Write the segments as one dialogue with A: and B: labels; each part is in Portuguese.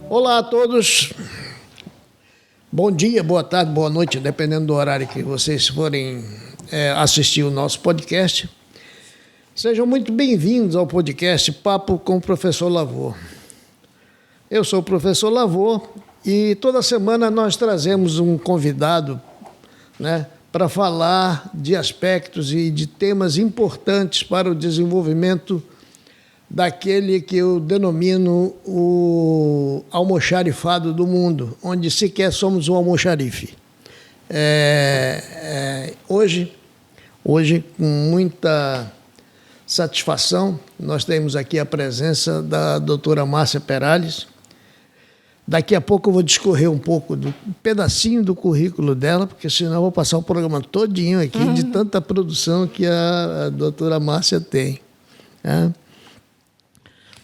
A: Olá a todos, bom dia, boa tarde, boa noite, dependendo do horário que vocês forem assistir o nosso podcast. Sejam muito bem-vindos ao podcast Papo com o Professor Lavor. Eu sou o Professor Lavor e toda semana nós trazemos um convidado, para falar de aspectos e de temas importantes para o desenvolvimento daquele que eu denomino o almoxarifado do mundo, onde sequer somos um almoxarife. Hoje, com muita satisfação, nós temos aqui a presença da doutora Márcia Perales. Daqui a pouco eu vou discorrer um pouco do pedacinho do currículo dela, porque senão eu vou passar o programa todinho aqui de tanta produção que a doutora Márcia tem.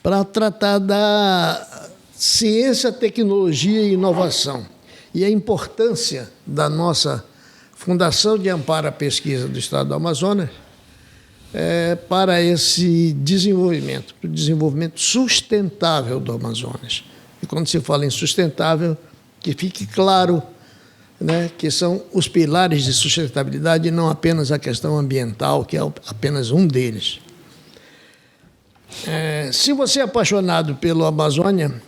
A: Para tratar da ciência, tecnologia e inovação e a importância da nossa Fundação de Amparo à Pesquisa do Estado do Amazonas para esse desenvolvimento, para o desenvolvimento sustentável do Amazonas. E quando se fala em sustentável, que fique claro, que são os pilares de sustentabilidade e não apenas a questão ambiental, que é apenas um deles. Se você é apaixonado pela Amazônia,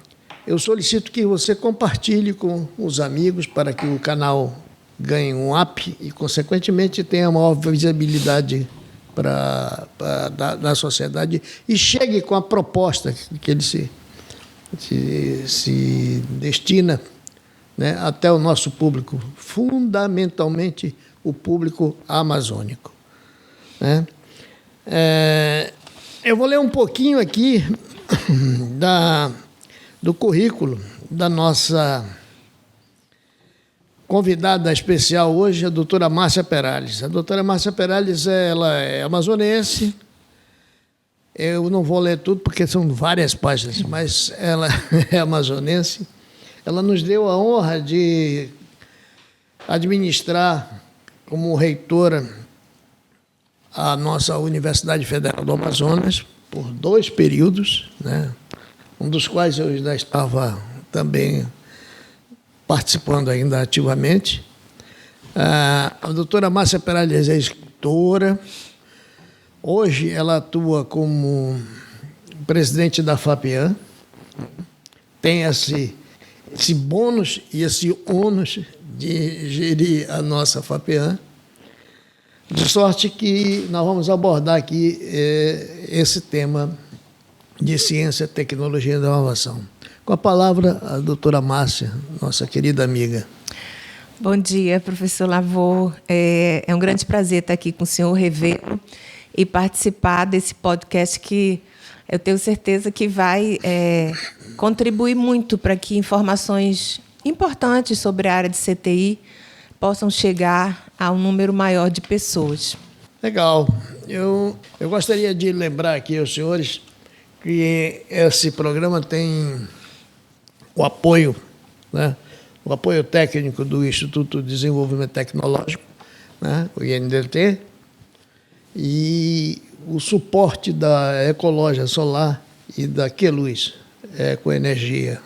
A: eu solicito que você compartilhe com os amigos para que o canal ganhe um up e, consequentemente, tenha maior visibilidade da sociedade e chegue com a proposta que ele se destina até o nosso público, fundamentalmente o público amazônico. Eu vou ler um pouquinho aqui do currículo da nossa convidada especial hoje, a doutora Márcia Perales. A doutora Márcia Perales ela é amazonense. Eu não vou ler tudo porque são várias páginas, mas ela é amazonense. Ela nos deu a honra de administrar como reitora a nossa Universidade Federal do Amazonas por 2 períodos, um dos quais eu já estava também participando ainda ativamente. A doutora Márcia Perales é escritora. Hoje ela atua como presidente da FAPEAM, tem esse bônus e esse ônus de gerir a nossa FAPEAM, de sorte que nós vamos abordar aqui esse tema de ciência, tecnologia e inovação. Com a palavra, a doutora Márcia, nossa querida amiga.
B: Bom dia, professor Lavor. É um grande prazer estar aqui com o senhor, revê-lo e participar desse podcast que eu tenho certeza que vai contribuir muito para que informações importantes sobre a área de CTI possam chegar a um número maior de pessoas.
A: Legal. Eu gostaria de lembrar aqui aos senhores que esse programa tem o apoio, o apoio técnico do Instituto de Desenvolvimento Tecnológico, o INDT, e o suporte da Ecologia Solar e da Queluz Ecoenergia.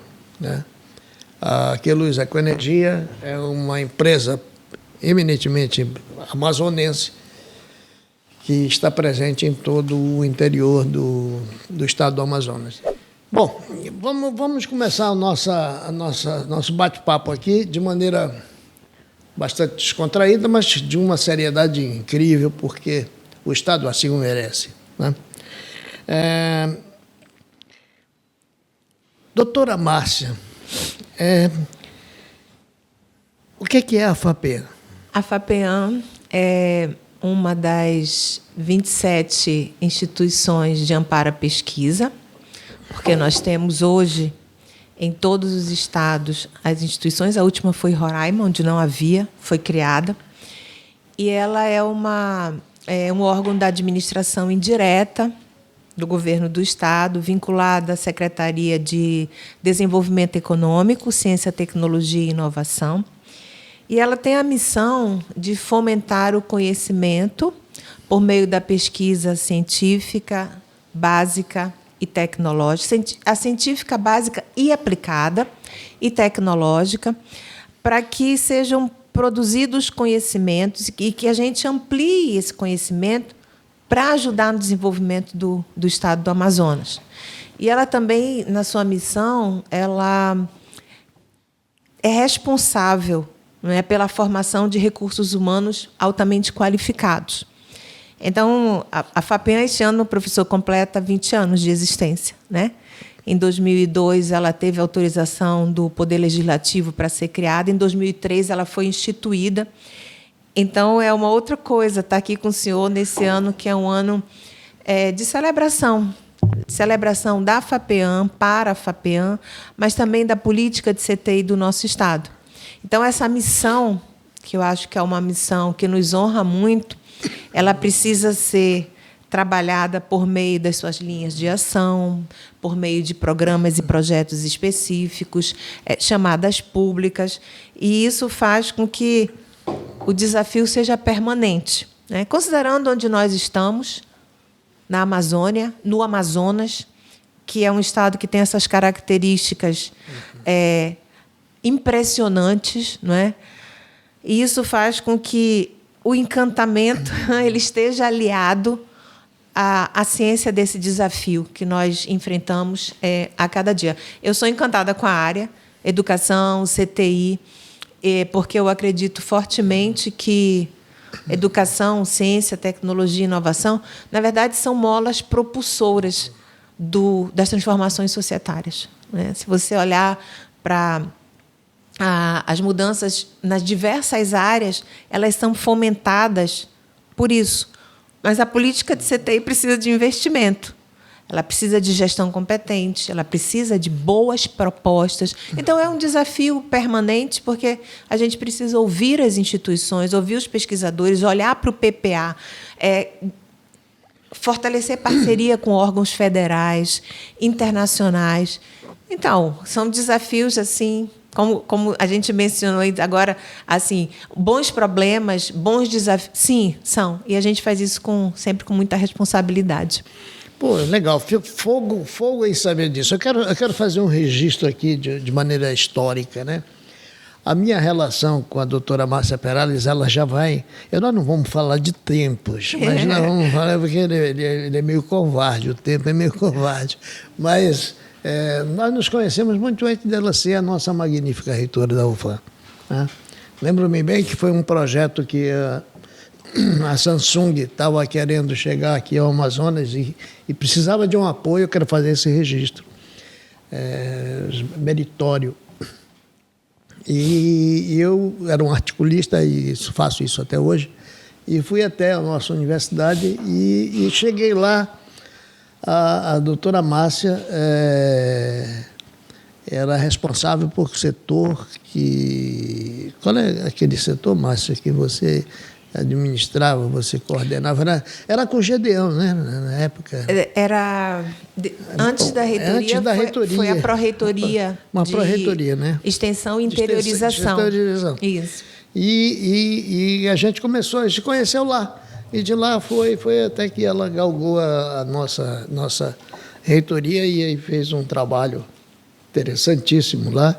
A: A Queluz Ecoenergia é uma empresa eminentemente amazonense que está presente em todo o interior do estado do Amazonas. Bom, vamos começar o nosso bate-papo aqui de maneira bastante descontraída, mas de uma seriedade incrível, porque o Estado assim o merece. Doutora Márcia, o que é a FAPEAM?
B: A FAPEAM é uma das 27 instituições de amparo à pesquisa, porque nós temos hoje, em todos os estados, as instituições. A última foi Roraima, onde não havia, foi criada. E ela é um órgão da administração indireta do governo do Estado, vinculada à Secretaria de Desenvolvimento Econômico, Ciência, Tecnologia e Inovação. E ela tem a missão de fomentar o conhecimento por meio da pesquisa científica, básica, e tecnológica, a científica básica e aplicada e tecnológica, para que sejam produzidos conhecimentos e que a gente amplie esse conhecimento para ajudar no desenvolvimento do Estado do Amazonas. E ela também, na sua missão, ela é responsável, não é, pela formação de recursos humanos altamente qualificados. Então, a FAPEAM, este ano, o professor completa 20 anos de existência, né? Em 2002, ela teve autorização do Poder Legislativo para ser criada. Em 2003, ela foi instituída. Então, é uma outra coisa estar aqui com o senhor nesse ano, que é um ano de celebração da FAPEAM, para a FAPEAM, mas também da política de CTI do nosso Estado. Então, essa missão, que eu acho que é uma missão que nos honra muito, ela precisa ser trabalhada por meio das suas linhas de ação, por meio de programas e projetos específicos, chamadas públicas, e isso faz com que o desafio seja permanente, né? Considerando onde nós estamos, na Amazônia, no Amazonas, que é um estado que tem essas características impressionantes, não é? E isso faz com que o encantamento ele esteja aliado à ciência desse desafio que nós enfrentamos a cada dia. Eu sou encantada com a área, educação, CTI, porque eu acredito fortemente que educação, ciência, tecnologia e inovação, na verdade, são molas propulsoras das transformações societárias, né? Se você olhar para as mudanças nas diversas áreas, elas são fomentadas por isso. Mas a política de CTI precisa de investimento, ela precisa de gestão competente, ela precisa de boas propostas. Então, é um desafio permanente, porque a gente precisa ouvir as instituições, ouvir os pesquisadores, olhar para o PPA, fortalecer parceria com órgãos federais, internacionais. Então, são desafios assim, como a gente mencionou agora, assim, bons problemas, bons desafios. Sim, são. E a gente faz isso sempre com muita responsabilidade.
A: Pô, legal. Fogo em saber disso. Eu quero fazer um registro aqui de maneira histórica, né? A minha relação com a doutora Márcia Perales, ela já vai... Nós não vamos falar de tempos, mas nós vamos falar porque ele é meio covarde, o tempo é meio covarde. Mas nós nos conhecemos muito antes dela ser a nossa magnífica reitora da UFAM, né? Lembro-me bem que foi um projeto que a Samsung estava querendo chegar aqui ao Amazonas e precisava de um apoio. Eu quero fazer esse registro meritório. E eu era um articulista, e faço isso até hoje, e fui até a nossa universidade e cheguei lá. A doutora Márcia era responsável por setor que... Qual é aquele setor, Márcia, que você administrava, você coordenava? Era com o Gedeão, né, na época?
B: Antes da reitoria,
A: antes da reitoria.
B: Foi a pró-reitoria.
A: Uma pró-reitoria, né?
B: Extensão e interiorização. Isso.
A: E a gente a gente conheceu lá. E de lá foi até que ela galgou a nossa reitoria e aí fez um trabalho interessantíssimo lá.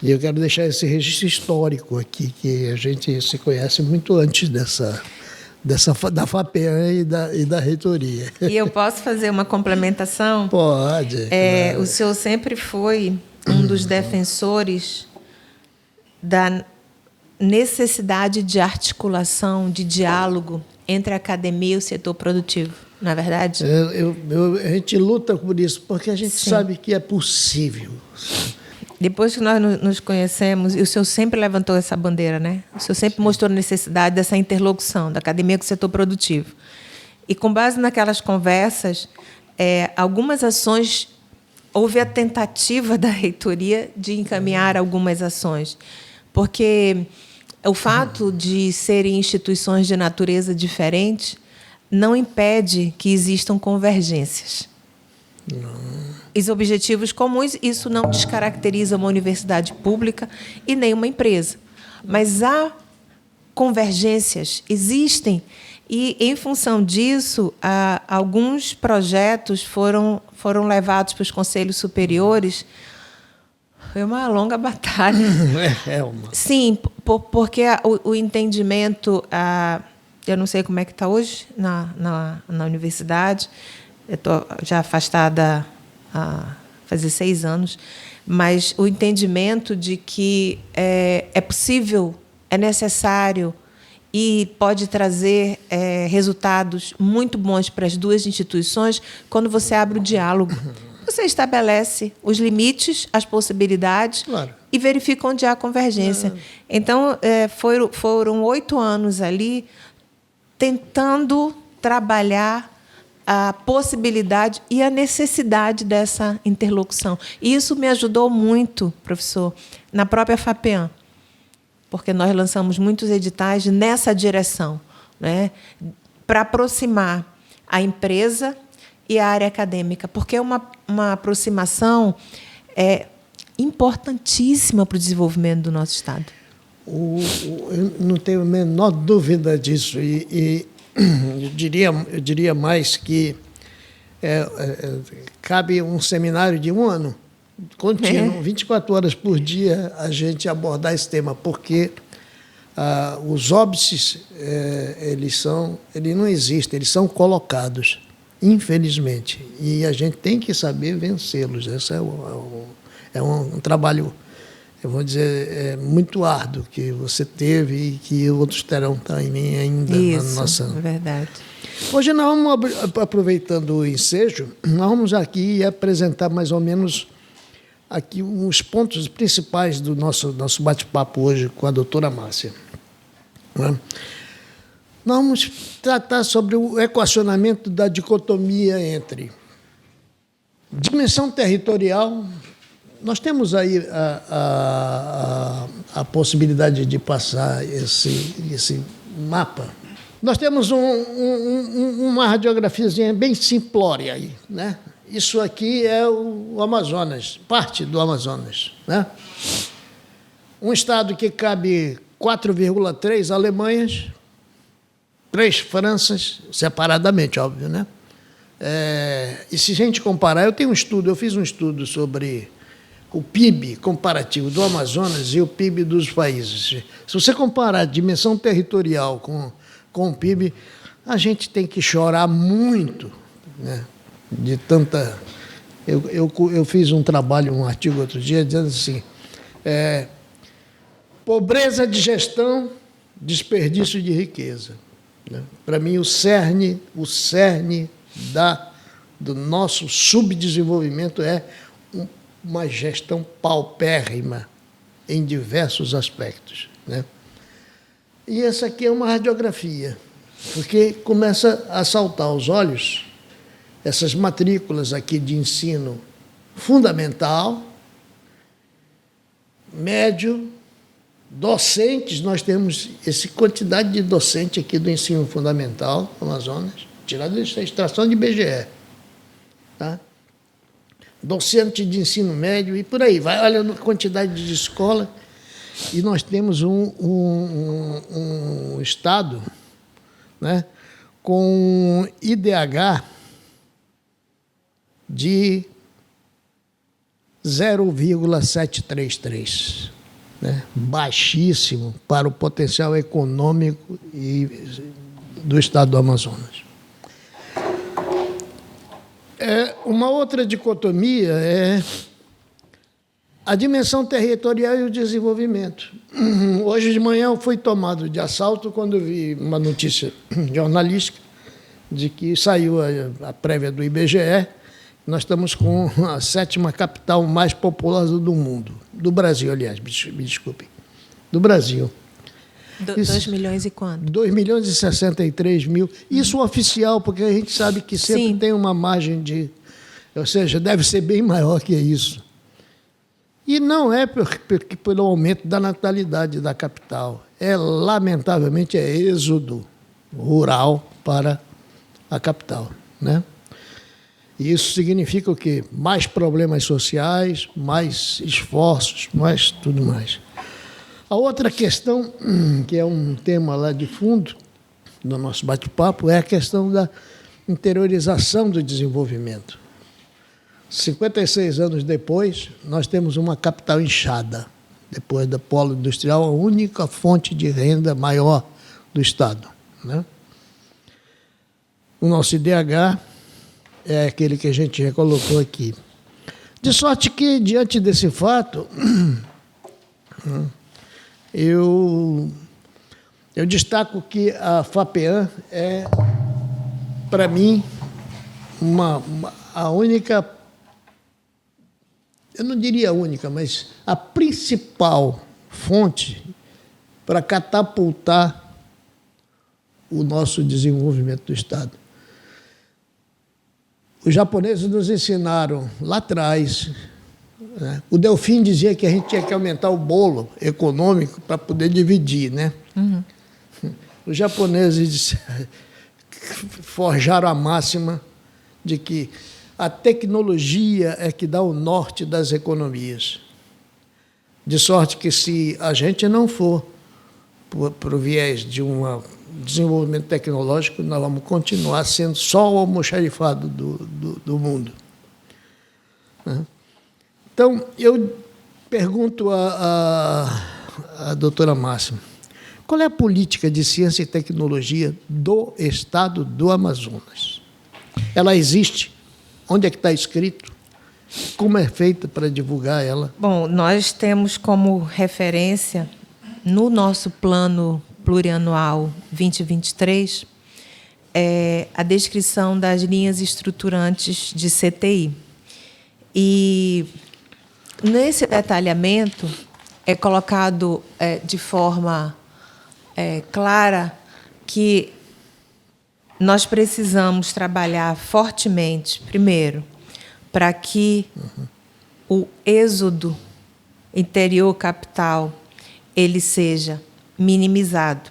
A: E eu quero deixar esse registro histórico aqui, que a gente se conhece muito antes da FAPEAM e da reitoria.
B: E eu posso fazer uma complementação?
A: Pode. Claro.
B: O senhor sempre foi um dos defensores da necessidade de articulação, de diálogo entre a academia e o setor produtivo, não é verdade?
A: A gente luta por isso, porque a gente sabe que é possível.
B: Depois que nós nos conhecemos, e o senhor sempre levantou essa bandeira, né? O senhor sempre mostrou a necessidade dessa interlocução da academia com o setor produtivo. E, com base naquelas conversas, algumas ações, houve a tentativa da reitoria de encaminhar algumas ações, porque o fato de serem instituições de natureza diferente não impede que existam convergências. Os objetivos comuns, isso não descaracteriza uma universidade pública e nem uma empresa. Mas há convergências, existem E, em função disso, alguns projetos foram levados para os conselhos superiores. Foi uma longa batalha. Sim, porque o entendimento... eu não sei como é que está hoje na universidade. Eu estou já afastada há fazer 6 anos. Mas o entendimento de que é possível, é necessário e pode trazer resultados muito bons para as duas instituições quando você abre o diálogo. Você estabelece os limites, as possibilidades, claro, e verifica onde há convergência. Então, foram 8 anos ali tentando trabalhar a possibilidade e a necessidade dessa interlocução. E isso me ajudou muito, professor, na própria FAPEAM, porque nós lançamos muitos editais nessa direção, né, para aproximar a empresa e a área acadêmica, porque é uma aproximação importantíssima para o desenvolvimento do nosso Estado.
A: Eu não tenho a menor dúvida disso. E eu diria mais que cabe um seminário de 1 ano, contínuo, 24 horas por dia, a gente abordar esse tema, porque os óbices, eles não existem, eles são colocados, infelizmente, e a gente tem que saber vencê-los. Esse é um trabalho, eu vou dizer, muito árduo que você teve e que outros terão também ainda.
B: Isso,
A: na nossa...
B: é verdade.
A: Hoje nós vamos, aproveitando o ensejo, nós vamos aqui apresentar mais ou menos aqui os pontos principais do nosso bate-papo hoje com a doutora Márcia. Nós vamos tratar sobre o equacionamento da dicotomia entre dimensão territorial. Nós temos aí a possibilidade de passar esse mapa. Nós temos uma radiografiazinha bem simplória aí, né? Isso aqui é o Amazonas, parte do Amazonas, né? Um estado que cabe 4,3 Alemanhas, 3 Franças, separadamente, óbvio, né? E se a gente comparar, eu fiz um estudo sobre o PIB comparativo do Amazonas e o PIB dos países. Se você comparar a dimensão territorial com o PIB, a gente tem que chorar muito, né? De tanta... Eu fiz um artigo outro dia, dizendo assim, pobreza de gestão, desperdício de riqueza. Né? Para mim, o cerne do nosso subdesenvolvimento é uma gestão paupérrima em diversos aspectos, né? E essa aqui é uma radiografia, porque começa a saltar aos olhos essas matrículas aqui de ensino fundamental, médio, docentes. Nós temos essa quantidade de docente aqui do ensino fundamental no Amazonas, tirado essa extração de IBGE, tá? Docente de ensino médio e por aí vai. Olha a quantidade de escola. E nós temos um estado, né, com IDH de 0,733, né? Baixíssimo para o potencial econômico do estado do Amazonas. Uma outra dicotomia é a dimensão territorial e o desenvolvimento. Hoje de manhã eu fui tomado de assalto quando eu vi uma notícia jornalística de que saiu a prévia do IBGE. Nós estamos com a 7ª capital mais populosa do mundo. Do Brasil, aliás, me desculpem. Do Brasil.
B: 2 milhões e quanto?
A: 2.063.000. Isso oficial, porque a gente sabe que sempre Sim. tem uma margem de... Ou seja, deve ser bem maior que isso. E não é pelo aumento da natalidade da capital. Lamentavelmente, êxodo rural para a capital, né? E isso significa o quê? Mais problemas sociais, mais esforços, mais tudo mais. A outra questão, que é um tema lá de fundo, do nosso bate-papo é a questão da interiorização do desenvolvimento. 56 anos depois, nós temos uma capital inchada. Depois do polo industrial, a única fonte de renda maior do Estado, né? O nosso IDH é aquele que a gente já colocou aqui. De sorte que, diante desse fato, eu destaco que a FAPEAM é, para mim, a única, eu não diria a única, mas a principal fonte para catapultar o nosso desenvolvimento do Estado. Os japoneses nos ensinaram lá atrás, né? O Delfim dizia que a gente tinha que aumentar o bolo econômico para poder dividir, né? Uhum. Os japoneses forjaram a máxima de que a tecnologia é que dá o norte das economias. De sorte que, se a gente não for para o viés de um desenvolvimento tecnológico, nós vamos continuar sendo só o almoxarifado do mundo. Então, eu pergunto à doutora Máxima, qual é a política de ciência e tecnologia do Estado do Amazonas? Ela existe? Onde é que está escrito? Como é feita para divulgar ela?
B: Bom, nós temos como referência, no nosso plano plurianual 2023, a descrição das linhas estruturantes de CTI. E, nesse detalhamento, é colocado de forma clara que nós precisamos trabalhar fortemente, primeiro, para que o êxodo interior capital ele seja minimizado,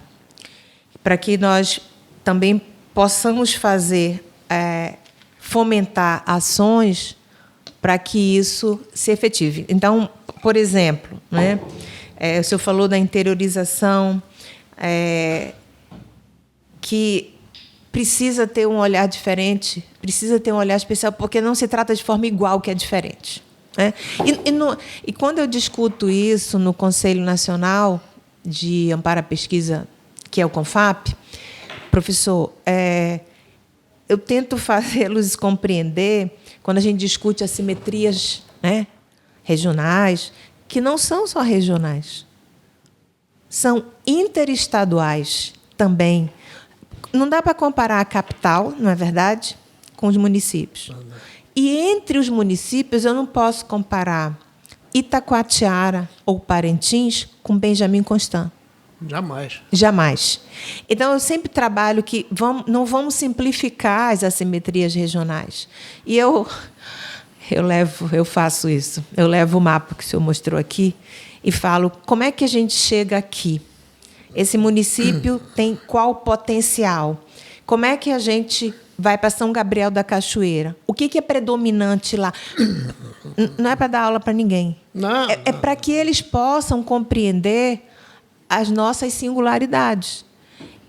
B: para que nós também possamos fomentar ações para que isso se efetive. Então, por exemplo, né, o senhor falou da interiorização, que precisa ter um olhar diferente, precisa ter um olhar especial, porque não se trata de forma igual que é diferente, né? E quando eu discuto isso no Conselho Nacional de Amparo à Pesquisa, que é o CONFAP, professor, eu tento fazê-los compreender, quando a gente discute assimetrias, né, regionais, que não são só regionais, são interestaduais também. Não dá para comparar a capital, não é verdade, com os municípios. E entre os municípios, eu não posso comparar Itacoatiara ou Parintins com Benjamin Constant.
A: Jamais.
B: Jamais. Então, eu sempre trabalho que não vamos simplificar as assimetrias regionais. E eu faço isso. Eu levo o mapa que o senhor mostrou aqui e falo como é que a gente chega aqui. Esse município tem qual potencial? Como é que a gente vai para São Gabriel da Cachoeira? O que é predominante lá? Não é para dar aula para ninguém.
A: Não.
B: É para que eles possam compreender as nossas singularidades.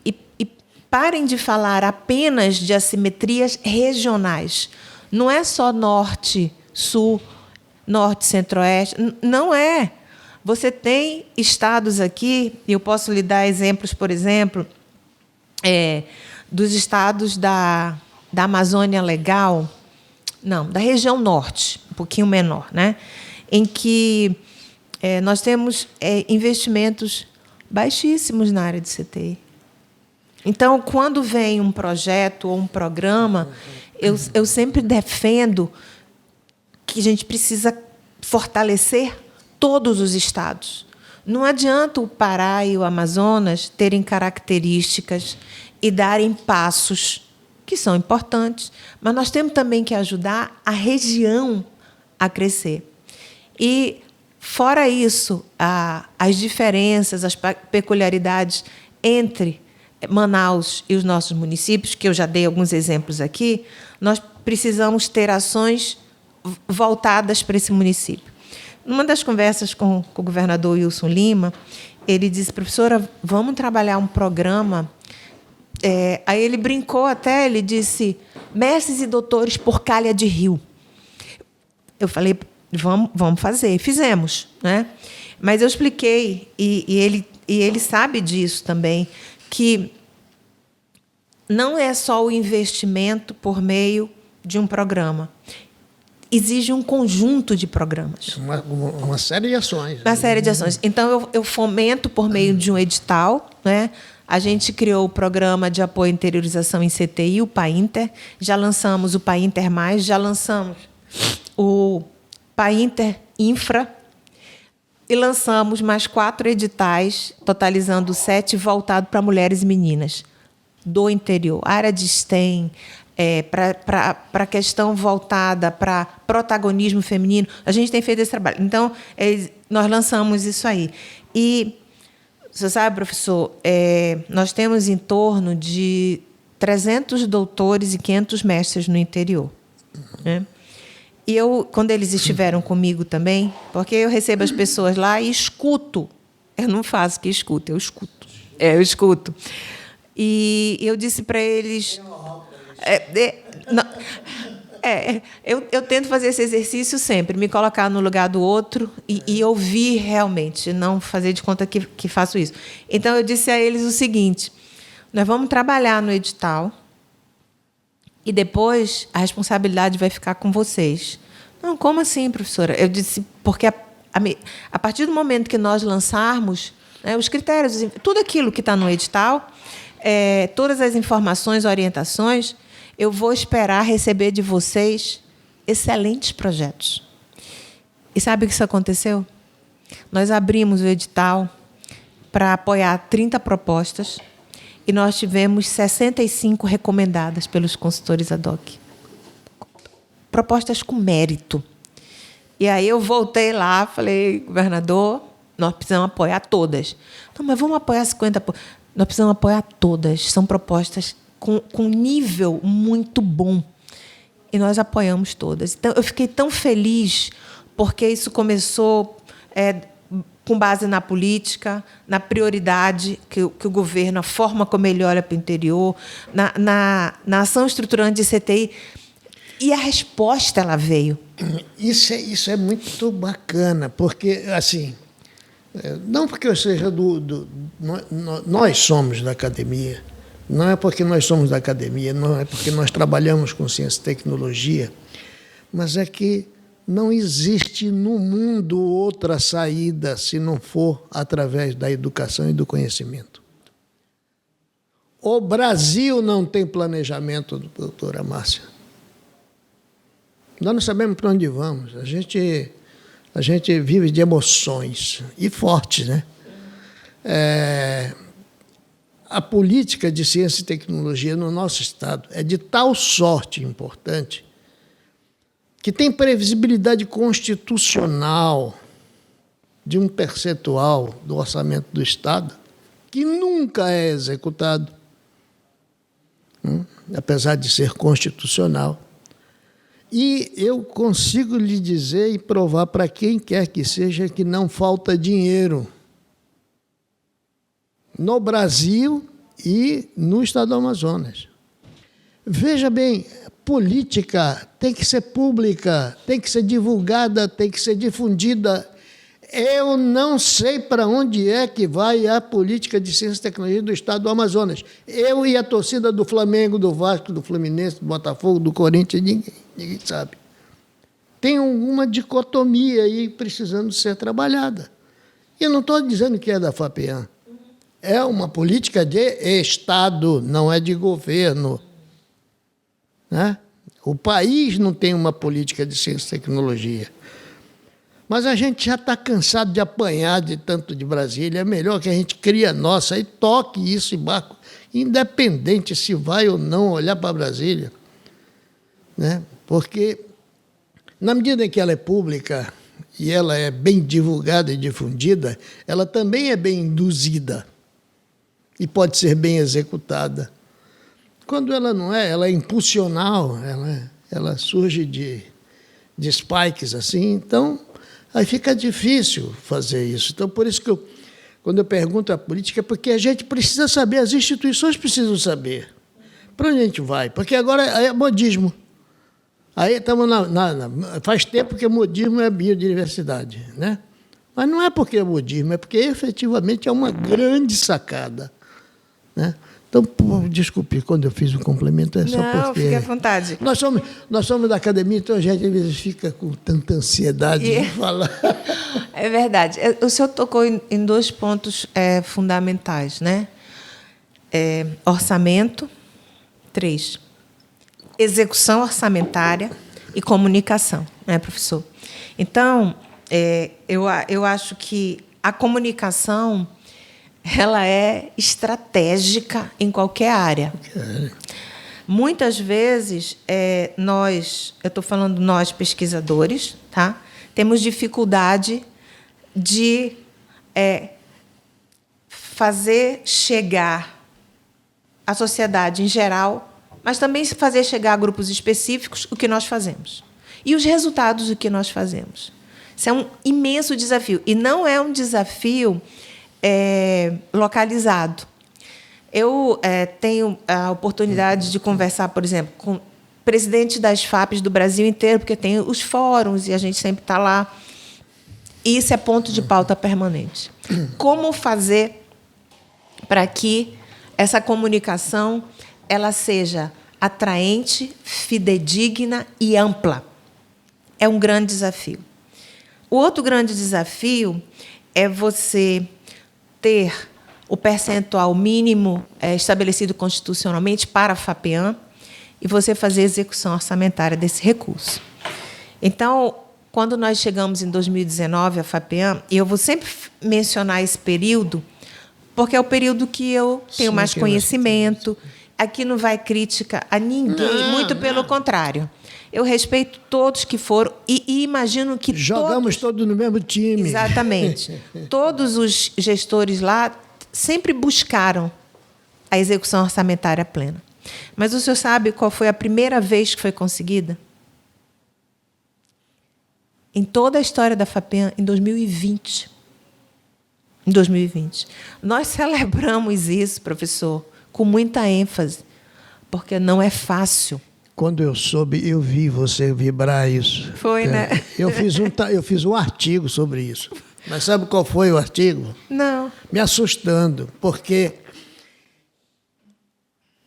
B: E parem de falar apenas de assimetrias regionais. Não é só norte, sul, norte, centro-oeste. Não é. Você tem estados aqui, e eu posso lhe dar exemplos, por exemplo, dos estados da Amazônia Legal, não, da região norte, um pouquinho menor, né, em que nós temos investimentos baixíssimos na área de CTI. Então, quando vem um projeto ou um programa, eu sempre defendo que a gente precisa fortalecer todos os estados. Não adianta o Pará e o Amazonas terem características e darem passos que são importantes, mas nós temos também que ajudar a região a crescer. E, fora isso, as diferenças, as peculiaridades entre Manaus e os nossos municípios, que eu já dei alguns exemplos aqui, nós precisamos ter ações voltadas para esse município. Numa das conversas com o governador Wilson Lima, ele disse: professora, vamos trabalhar um programa Aí ele brincou até, ele disse, mestres e doutores por calha de rio. Eu falei, vamos fazer. Fizemos, né? Mas eu expliquei, e ele sabe disso também, que não é só o investimento por meio de um programa. Exige um conjunto de programas.
A: Uma série de ações.
B: Uma série de ações. Então, eu fomento por meio de um edital, né? A gente criou o programa de apoio à interiorização em CTI, o PAINTER. Já lançamos o PAINTER+, já lançamos o PAINTER Infra, e lançamos mais 4 editais, totalizando 7, voltados para mulheres e meninas do interior. Área de STEM, para a questão voltada para protagonismo feminino. A gente tem feito esse trabalho. Então, nós lançamos isso aí. E, você sabe, professor, nós temos em torno de 300 doutores e 500 mestres no interior, né? E quando eles estiveram comigo também, porque eu recebo as pessoas lá e escuto. Eu não faço que escuto, eu escuto. Eu escuto. E eu disse para eles... eu tento fazer esse exercício sempre, me colocar no lugar do outro e ouvir realmente, não fazer de conta que faço isso. Então, eu disse a eles o seguinte, nós vamos trabalhar no edital e depois a responsabilidade vai ficar com vocês. Não, como assim, professora? Eu disse, porque a partir do momento que nós lançarmos, né, os critérios, tudo aquilo que está no edital, todas as informações, orientações, eu vou esperar receber de vocês excelentes projetos. E sabe o que isso aconteceu? Nós abrimos o edital para apoiar 30 propostas e nós tivemos 65 recomendadas pelos consultores ad hoc. Propostas com mérito. E aí eu voltei lá, falei, governador, nós precisamos apoiar todas. Não, mas vamos apoiar 50%. Nós precisamos apoiar todas. São propostas com nível muito bom. E nós apoiamos todas. Então, eu fiquei tão feliz, porque isso começou com base na política, na prioridade que o governo, a forma como ele olha para o interior, na ação estruturante de CTI. E a resposta ela veio.
A: Isso é muito bacana, porque, assim, não porque eu seja nós somos da academia, não é porque nós somos da academia, não é porque nós trabalhamos com ciência e tecnologia, mas é que não existe no mundo outra saída se não for através da educação e do conhecimento. O Brasil não tem planejamento, doutora Márcia. Nós não sabemos para onde vamos. A gente vive de emoções, e fortes, né? A política de ciência e tecnologia no nosso Estado é de tal sorte importante que tem previsibilidade constitucional de um percentual do orçamento do Estado que nunca é executado, apesar de ser constitucional. E eu consigo lhe dizer e provar para quem quer que seja que não falta dinheiro no Brasil e no Estado do Amazonas. Veja bem, política tem que ser pública, tem que ser divulgada, tem que ser difundida. Eu não sei para onde é que vai a política de ciência e tecnologia do Estado do Amazonas. Eu e a torcida do Flamengo, do Vasco, do Fluminense, do Botafogo, do Corinthians, ninguém sabe. Tem uma dicotomia aí precisando ser trabalhada. E eu não estou dizendo que é da FAPEAM. É uma política de Estado, não é de governo. Né? O país não tem uma política de ciência e tecnologia. Mas a gente já está cansado de apanhar de tanto de Brasília. É melhor que a gente crie a nossa e toque isso em barco, independente se vai ou não olhar para Brasília. Né? Porque, na medida em que ela é pública e ela é bem divulgada e difundida, ela também é bem induzida e pode ser bem executada. Quando ela não é, ela é impulsional, ela surge de spikes assim, então aí fica difícil fazer isso. Então, por isso que quando eu pergunto a política, é porque a gente precisa saber, as instituições precisam saber. Para onde a gente vai? Porque agora é modismo. Aí estamos faz tempo que o modismo é biodiversidade, né? Mas não é porque é modismo, é porque efetivamente é uma grande sacada, né? Então, desculpe, quando eu fiz um complemento, é só porque...
B: Não, fique à vontade.
A: Nós somos da academia, então a gente às vezes fica com tanta ansiedade de falar.
B: É verdade. O senhor tocou em dois pontos fundamentais, né? Orçamento, 3. Execução orçamentária e comunicação, né, professor? Então, eu acho que a comunicação ela é estratégica em qualquer área. Muitas vezes, eu estou falando nós, pesquisadores, tá? Temos dificuldade de fazer chegar à sociedade em geral, mas também fazer chegar a grupos específicos o que nós fazemos. E os resultados do que nós fazemos. Isso é um imenso desafio. E não é um desafio localizado. Eu tenho a oportunidade de conversar, por exemplo, com presidentes das FAPs do Brasil inteiro, porque tem os fóruns e a gente sempre está lá. E isso é ponto de pauta permanente. Como fazer para que essa comunicação ela seja atraente, fidedigna e ampla? É um grande desafio. O outro grande desafio é você ter o percentual mínimo estabelecido constitucionalmente para a FAPEAM e você fazer a execução orçamentária desse recurso. Então, quando nós chegamos em 2019 à FAPEAM, e eu vou sempre mencionar esse período, porque é o período que eu tenho mais conhecimento. Aqui não vai crítica a ninguém, muito pelo contrário. Eu respeito todos que foram e imagino que
A: jogamos todos no mesmo time.
B: Exatamente. Todos os gestores lá sempre buscaram a execução orçamentária plena. Mas o senhor sabe qual foi a primeira vez que foi conseguida? Em toda a história da FAPEAM, em 2020. Em 2020. Nós celebramos isso, professor, com muita ênfase, porque não é fácil.
A: Quando eu soube, eu vi você vibrar isso.
B: Foi, né?
A: Eu fiz um artigo sobre isso. Mas sabe qual foi o artigo?
B: Não.
A: Me assustando, porque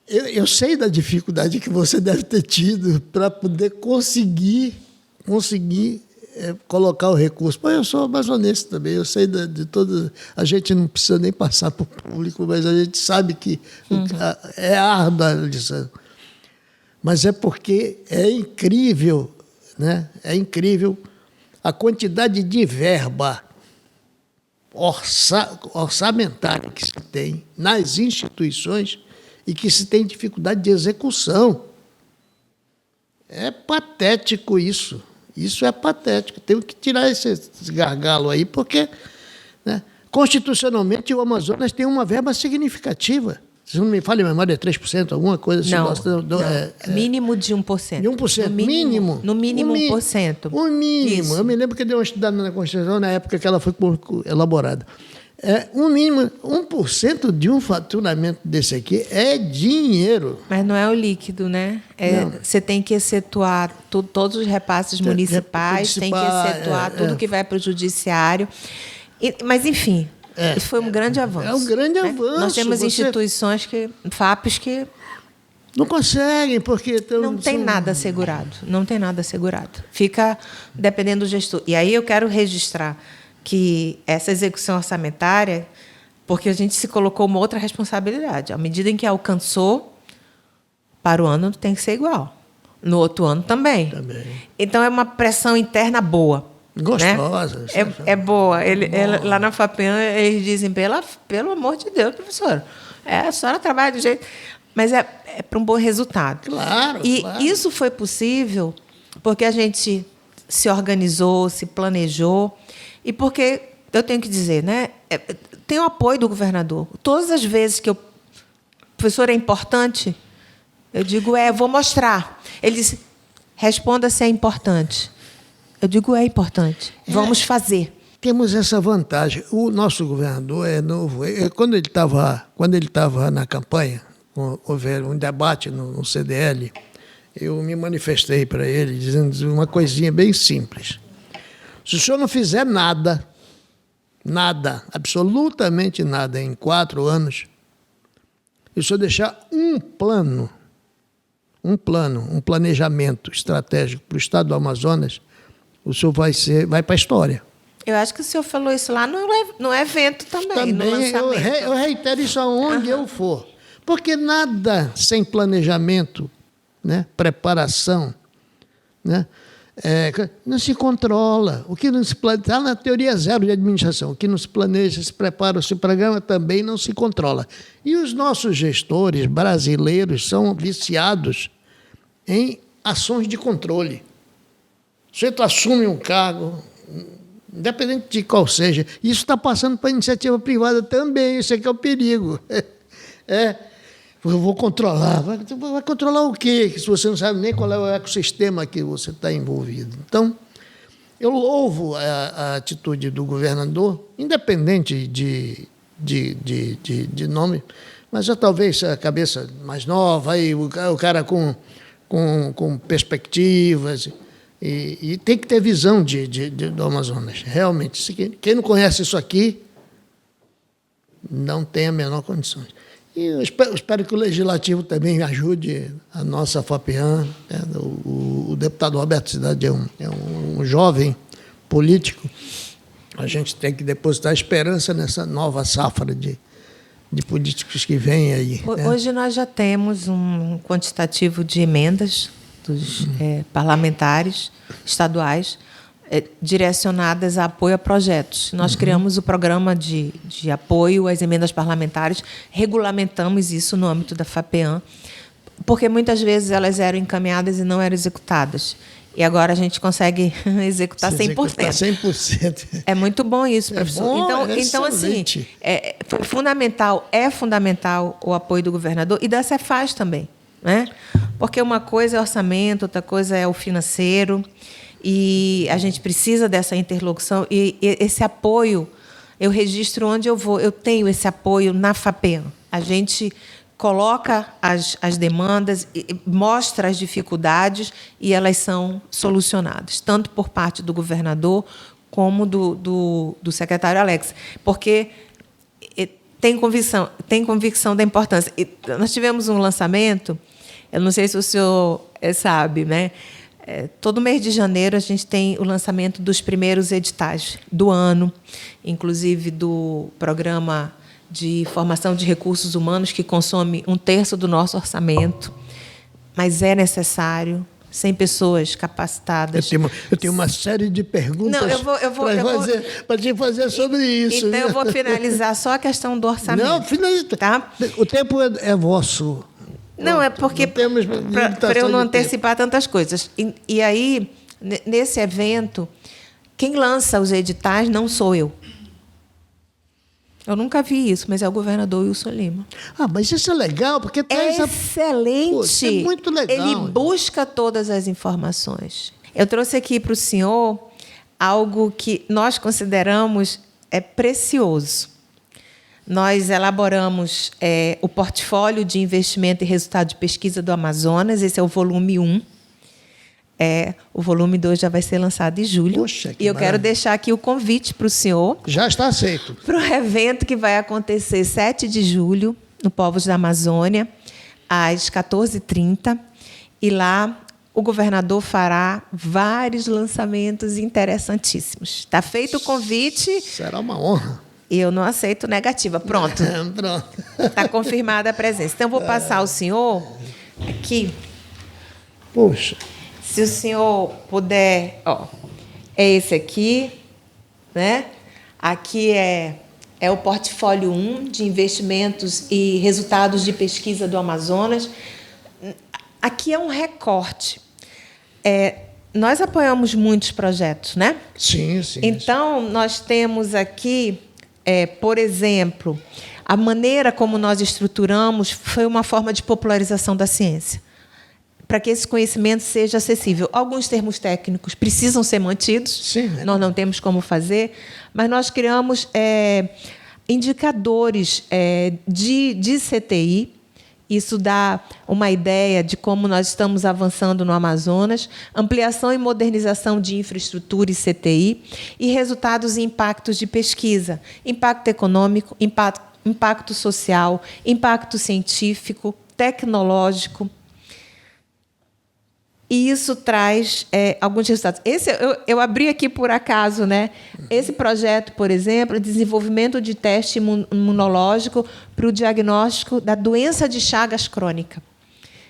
A: eu sei da dificuldade que você deve ter tido para poder conseguir colocar o recurso. Mas eu sou amazonense também, eu sei de todas. A gente não precisa nem passar para o público, mas a gente sabe que é árdua a lição. Mas é porque é incrível, né? É incrível a quantidade de verba orçamentária que se tem nas instituições e que se tem dificuldade de execução. É patético isso. Isso é patético. Tem que tirar esse gargalo aí, porque, né, constitucionalmente o Amazonas tem uma verba significativa. Se não me falha a memória, é 3%, alguma coisa assim.
B: Não. Mínimo de 1%.
A: De 1%. Mínimo.
B: No mínimo 1%.
A: O mínimo.
B: Isso.
A: Eu me lembro que eu dei uma estudada na Constituição na época que ela foi elaborada. Um mínimo, 1% de um faturamento desse aqui é dinheiro.
B: Mas não é o líquido, né? Você tem que excetuar todos os repasses municipais, tem que excetuar tudo que vai para o judiciário. Mas, enfim... Isso foi um grande avanço.
A: É um grande avanço.
B: Nós temos instituições FAPs que...
A: Não conseguem, porque...
B: Não tem nada assegurado. Não tem nada assegurado. Fica dependendo do gestor. E aí eu quero registrar que essa execução orçamentária, porque a gente se colocou uma outra responsabilidade. À medida em que alcançou, para o ano tem que ser igual. No outro ano também. Então, é uma pressão interna boa.
A: Gostosa.
B: Né? É boa. Lá na FAPEAM, eles dizem, pelo amor de Deus, professora, a senhora trabalha do jeito... Mas é para um bom resultado.
A: Claro,
B: E
A: claro.
B: isso foi possível porque a gente se organizou, se planejou, e porque, eu tenho que dizer, né, tem o apoio do governador. Todas as vezes que professor, é importante, eu digo, vou mostrar. Ele disse, responda se é importante. Eu digo, é importante. Vamos fazer.
A: temos essa vantagem. O nosso governador é novo. Quando ele estava na campanha, houve um debate no CDL, eu me manifestei para ele dizendo uma coisinha bem simples. Se o senhor não fizer nada, absolutamente nada, em 4 anos, e o senhor deixar um planejamento estratégico para o estado do Amazonas, o senhor vai para a história.
B: Eu acho que o senhor falou isso lá no evento também, no lançamento.
A: Eu reitero isso aonde eu for. Porque nada sem planejamento, né, preparação, né, não se controla. O que não se planeja, está na teoria zero de administração. O que não se planeja, se prepara, se programa, também não se controla. E os nossos gestores brasileiros são viciados em ações de controle. O sujeito assume um cargo, independente de qual seja. Isso está passando para a iniciativa privada também. Isso é que é o perigo. Eu vou controlar. Vai controlar o quê? Se você não sabe nem qual é o ecossistema que você está envolvido. Então, eu louvo a atitude do governador, independente de nome, mas já talvez a cabeça mais nova, aí, o cara com perspectivas, e tem que ter visão do Amazonas. Realmente, quem não conhece isso aqui não tem a menor condição. E eu espero que o Legislativo também ajude a nossa FAPEAM. O deputado Roberto Cidade é um jovem político. A gente tem que depositar esperança nessa nova safra de políticos que vem aí.
B: Hoje nós já temos um quantitativo de emendas dos parlamentares estaduais direcionadas a apoio a projetos. Nós criamos o programa de apoio às emendas parlamentares, regulamentamos isso no âmbito da FAPEAM, porque muitas vezes elas eram encaminhadas e não eram executadas. E agora a gente consegue executar 100%.
A: 100%.
B: É muito bom isso, professor. Então assim, é fundamental o apoio do governador e da Cefaz também, né? Porque uma coisa é orçamento, outra coisa é o financeiro. E a gente precisa dessa interlocução e esse apoio, eu registro onde eu vou, eu tenho esse apoio na FAPEAM. A gente coloca as demandas, mostra as dificuldades e elas são solucionadas, tanto por parte do governador como do secretário Alex, porque tem convicção da importância. E nós tivemos um lançamento, eu não sei se o senhor sabe, né? Todo mês de janeiro a gente tem o lançamento dos primeiros editais do ano, inclusive do programa de formação de recursos humanos, que consome 1/3 do nosso orçamento, mas é necessário, sem pessoas capacitadas.
A: Eu tenho uma série de perguntas para te fazer sobre isso.
B: Então, eu vou finalizar só a questão do orçamento.
A: Não, finaliza.
B: Tá?
A: O tempo é vosso.
B: Não, é porque, para eu não antecipar tantas coisas. E aí, nesse evento, quem lança os editais não sou eu. Eu nunca vi isso, mas é o governador Wilson Lima.
A: Mas isso é legal, porque traz
B: excelente.
A: Pô, isso é muito legal.
B: Ele busca todas as informações. Eu trouxe aqui para o senhor algo que nós consideramos precioso. Nós elaboramos o portfólio de investimento e resultado de pesquisa do Amazonas. Esse é o volume 1. O volume 2 já vai ser lançado em julho.
A: Poxa, que
B: e eu quero deixar aqui o convite para o senhor.
A: Já está aceito.
B: Para o evento que vai acontecer 7 de julho, no Povos da Amazônia, às 14h30. E lá o governador fará vários lançamentos interessantíssimos. Está feito o convite.
A: Será uma honra.
B: E eu não aceito negativa. Pronto.
A: Pronto.
B: Está confirmada a presença. Então, eu vou passar ao senhor aqui.
A: Puxa.
B: Se o senhor puder... é esse aqui, né? Aqui é o portfólio 1 de investimentos e resultados de pesquisa do Amazonas. Aqui é um recorte. Nós apoiamos muitos projetos, né?
A: Sim.
B: Então, nós temos aqui... por exemplo, a maneira como nós estruturamos foi uma forma de popularização da ciência. para que esse conhecimento seja acessível. Alguns termos técnicos precisam ser mantidos,
A: Sim,
B: nós não temos como fazer, mas nós criamos indicadores de CTI. Isso dá uma ideia de como nós estamos avançando no Amazonas, ampliação e modernização de infraestrutura e CTI, e resultados e impactos de pesquisa, impacto econômico, impacto social, impacto científico, tecnológico. E isso traz alguns resultados. Esse eu abri aqui por acaso, né? Esse projeto, por exemplo, é desenvolvimento de teste imunológico para o diagnóstico da doença de Chagas crônica,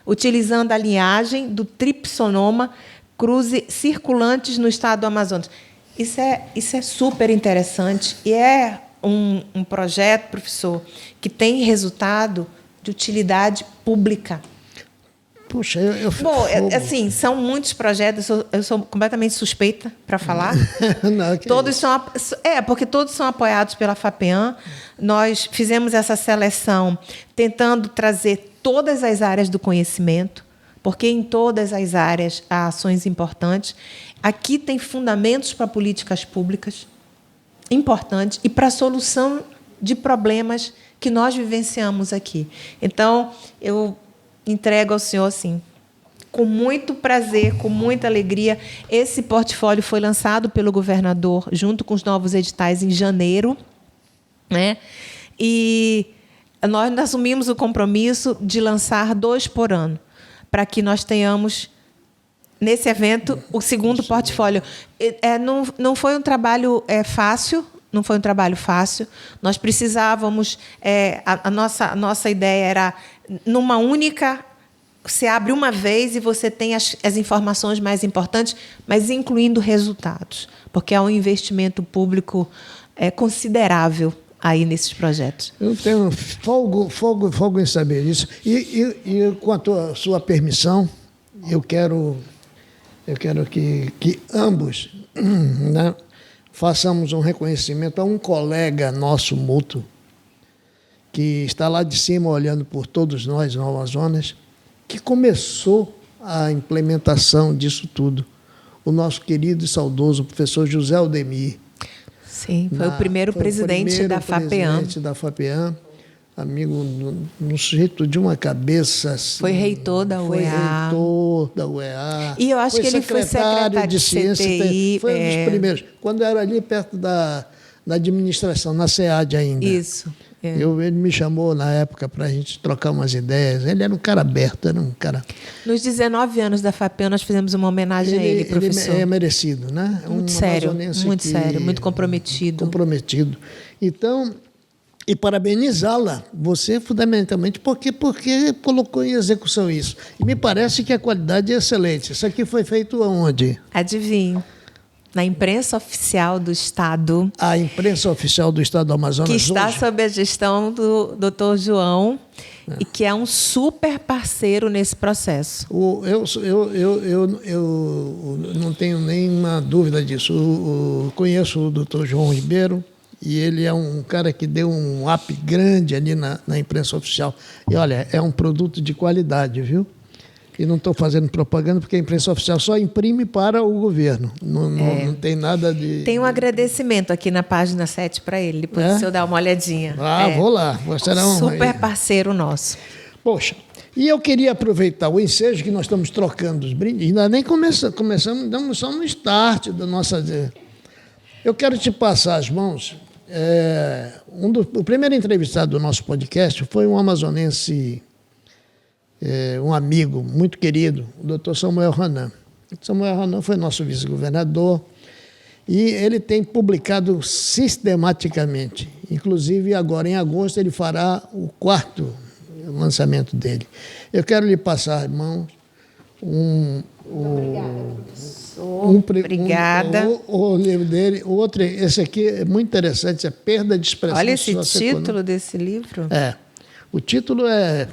B: utilizando a linhagem do tripsonoma cruzi circulantes no estado do Amazonas. Isso é super interessante e é um projeto, professor, que tem resultado de utilidade pública.
A: Puxa,
B: Bom, assim, são muitos projetos, eu sou completamente suspeita para falar.
A: Não,
B: todos porque todos são apoiados pela FAPEAM. Nós fizemos essa seleção tentando trazer todas as áreas do conhecimento, porque em todas as áreas há ações importantes. Aqui tem fundamentos para políticas públicas importantes e para a solução de problemas que nós vivenciamos aqui. Então, eu entrego ao senhor, assim, com muito prazer, com muita alegria. Esse portfólio foi lançado pelo governador, junto com os novos editais, em janeiro, né? E nós assumimos o compromisso de lançar 2 por ano, para que nós tenhamos, nesse evento, o segundo portfólio. Não foi um trabalho fácil. Não foi um trabalho fácil. Nós precisávamos... A nossa ideia era, numa única... Você abre uma vez e você tem as informações mais importantes, mas incluindo resultados, porque há um investimento público considerável aí nesses projetos.
A: Eu tenho fogo em saber disso. E quanto à sua permissão, eu quero que ambos, né, façamos um reconhecimento a um colega nosso mútuo, que está lá de cima olhando por todos nós no Amazonas, que começou a implementação disso tudo. O nosso querido e saudoso professor José Aldemir.
B: Sim, foi o primeiro presidente da FAPEAM.
A: Presidente da FAPEAM, amigo, no sujeito de uma cabeça. Assim,
B: foi reitor da UEA.
A: Foi reitor da UEA.
B: E eu acho que ele foi secretário de ciência. CTI,
A: foi um dos primeiros. Quando era ali perto da administração, na SEAD ainda.
B: Isso.
A: Ele me chamou na época para a gente trocar umas ideias. Ele era um cara aberto, era um cara...
B: Nos 19 anos da FAPEAM, nós fizemos uma homenagem a ele, professor.
A: Ele é merecido, né?
B: Muito sério, muito comprometido.
A: Comprometido. Então, e parabenizá-la, você fundamentalmente, porque colocou em execução isso. E me parece que a qualidade é excelente. Isso aqui foi feito aonde?
B: Adivinhe. Na imprensa oficial do Estado.
A: A imprensa oficial do Estado do Amazonas
B: que está
A: hoje?
B: sob a gestão do Dr. João e que é um super parceiro nesse processo.
A: Eu não tenho nenhuma dúvida disso. Conheço o Dr. João Ribeiro e ele é um cara que deu um up grande ali na imprensa oficial. E, olha, é um produto de qualidade, viu? E não estou fazendo propaganda, porque a imprensa oficial só imprime para o governo. Não tem nada de...
B: Tem um agradecimento aqui na página 7 para ele, depois o senhor dá uma olhadinha.
A: Vou lá. Será
B: super parceiro nosso.
A: Poxa, e eu queria aproveitar o ensejo que nós estamos trocando os brindes, ainda nem começamos, estamos só no start da nossa... Eu quero te passar as mãos. O primeiro entrevistado do nosso podcast foi um amazonense... um amigo muito querido, o doutor Samuel Hanan. Samuel Hanan foi nosso vice-governador e ele tem publicado sistematicamente. Inclusive, agora em agosto, ele fará o 4º lançamento dele. Eu quero lhe passar as mãos
B: Obrigada.
A: O livro dele. Esse aqui é muito interessante, é Perda de Expressão.
B: Olha esse título desse livro.
A: O título é...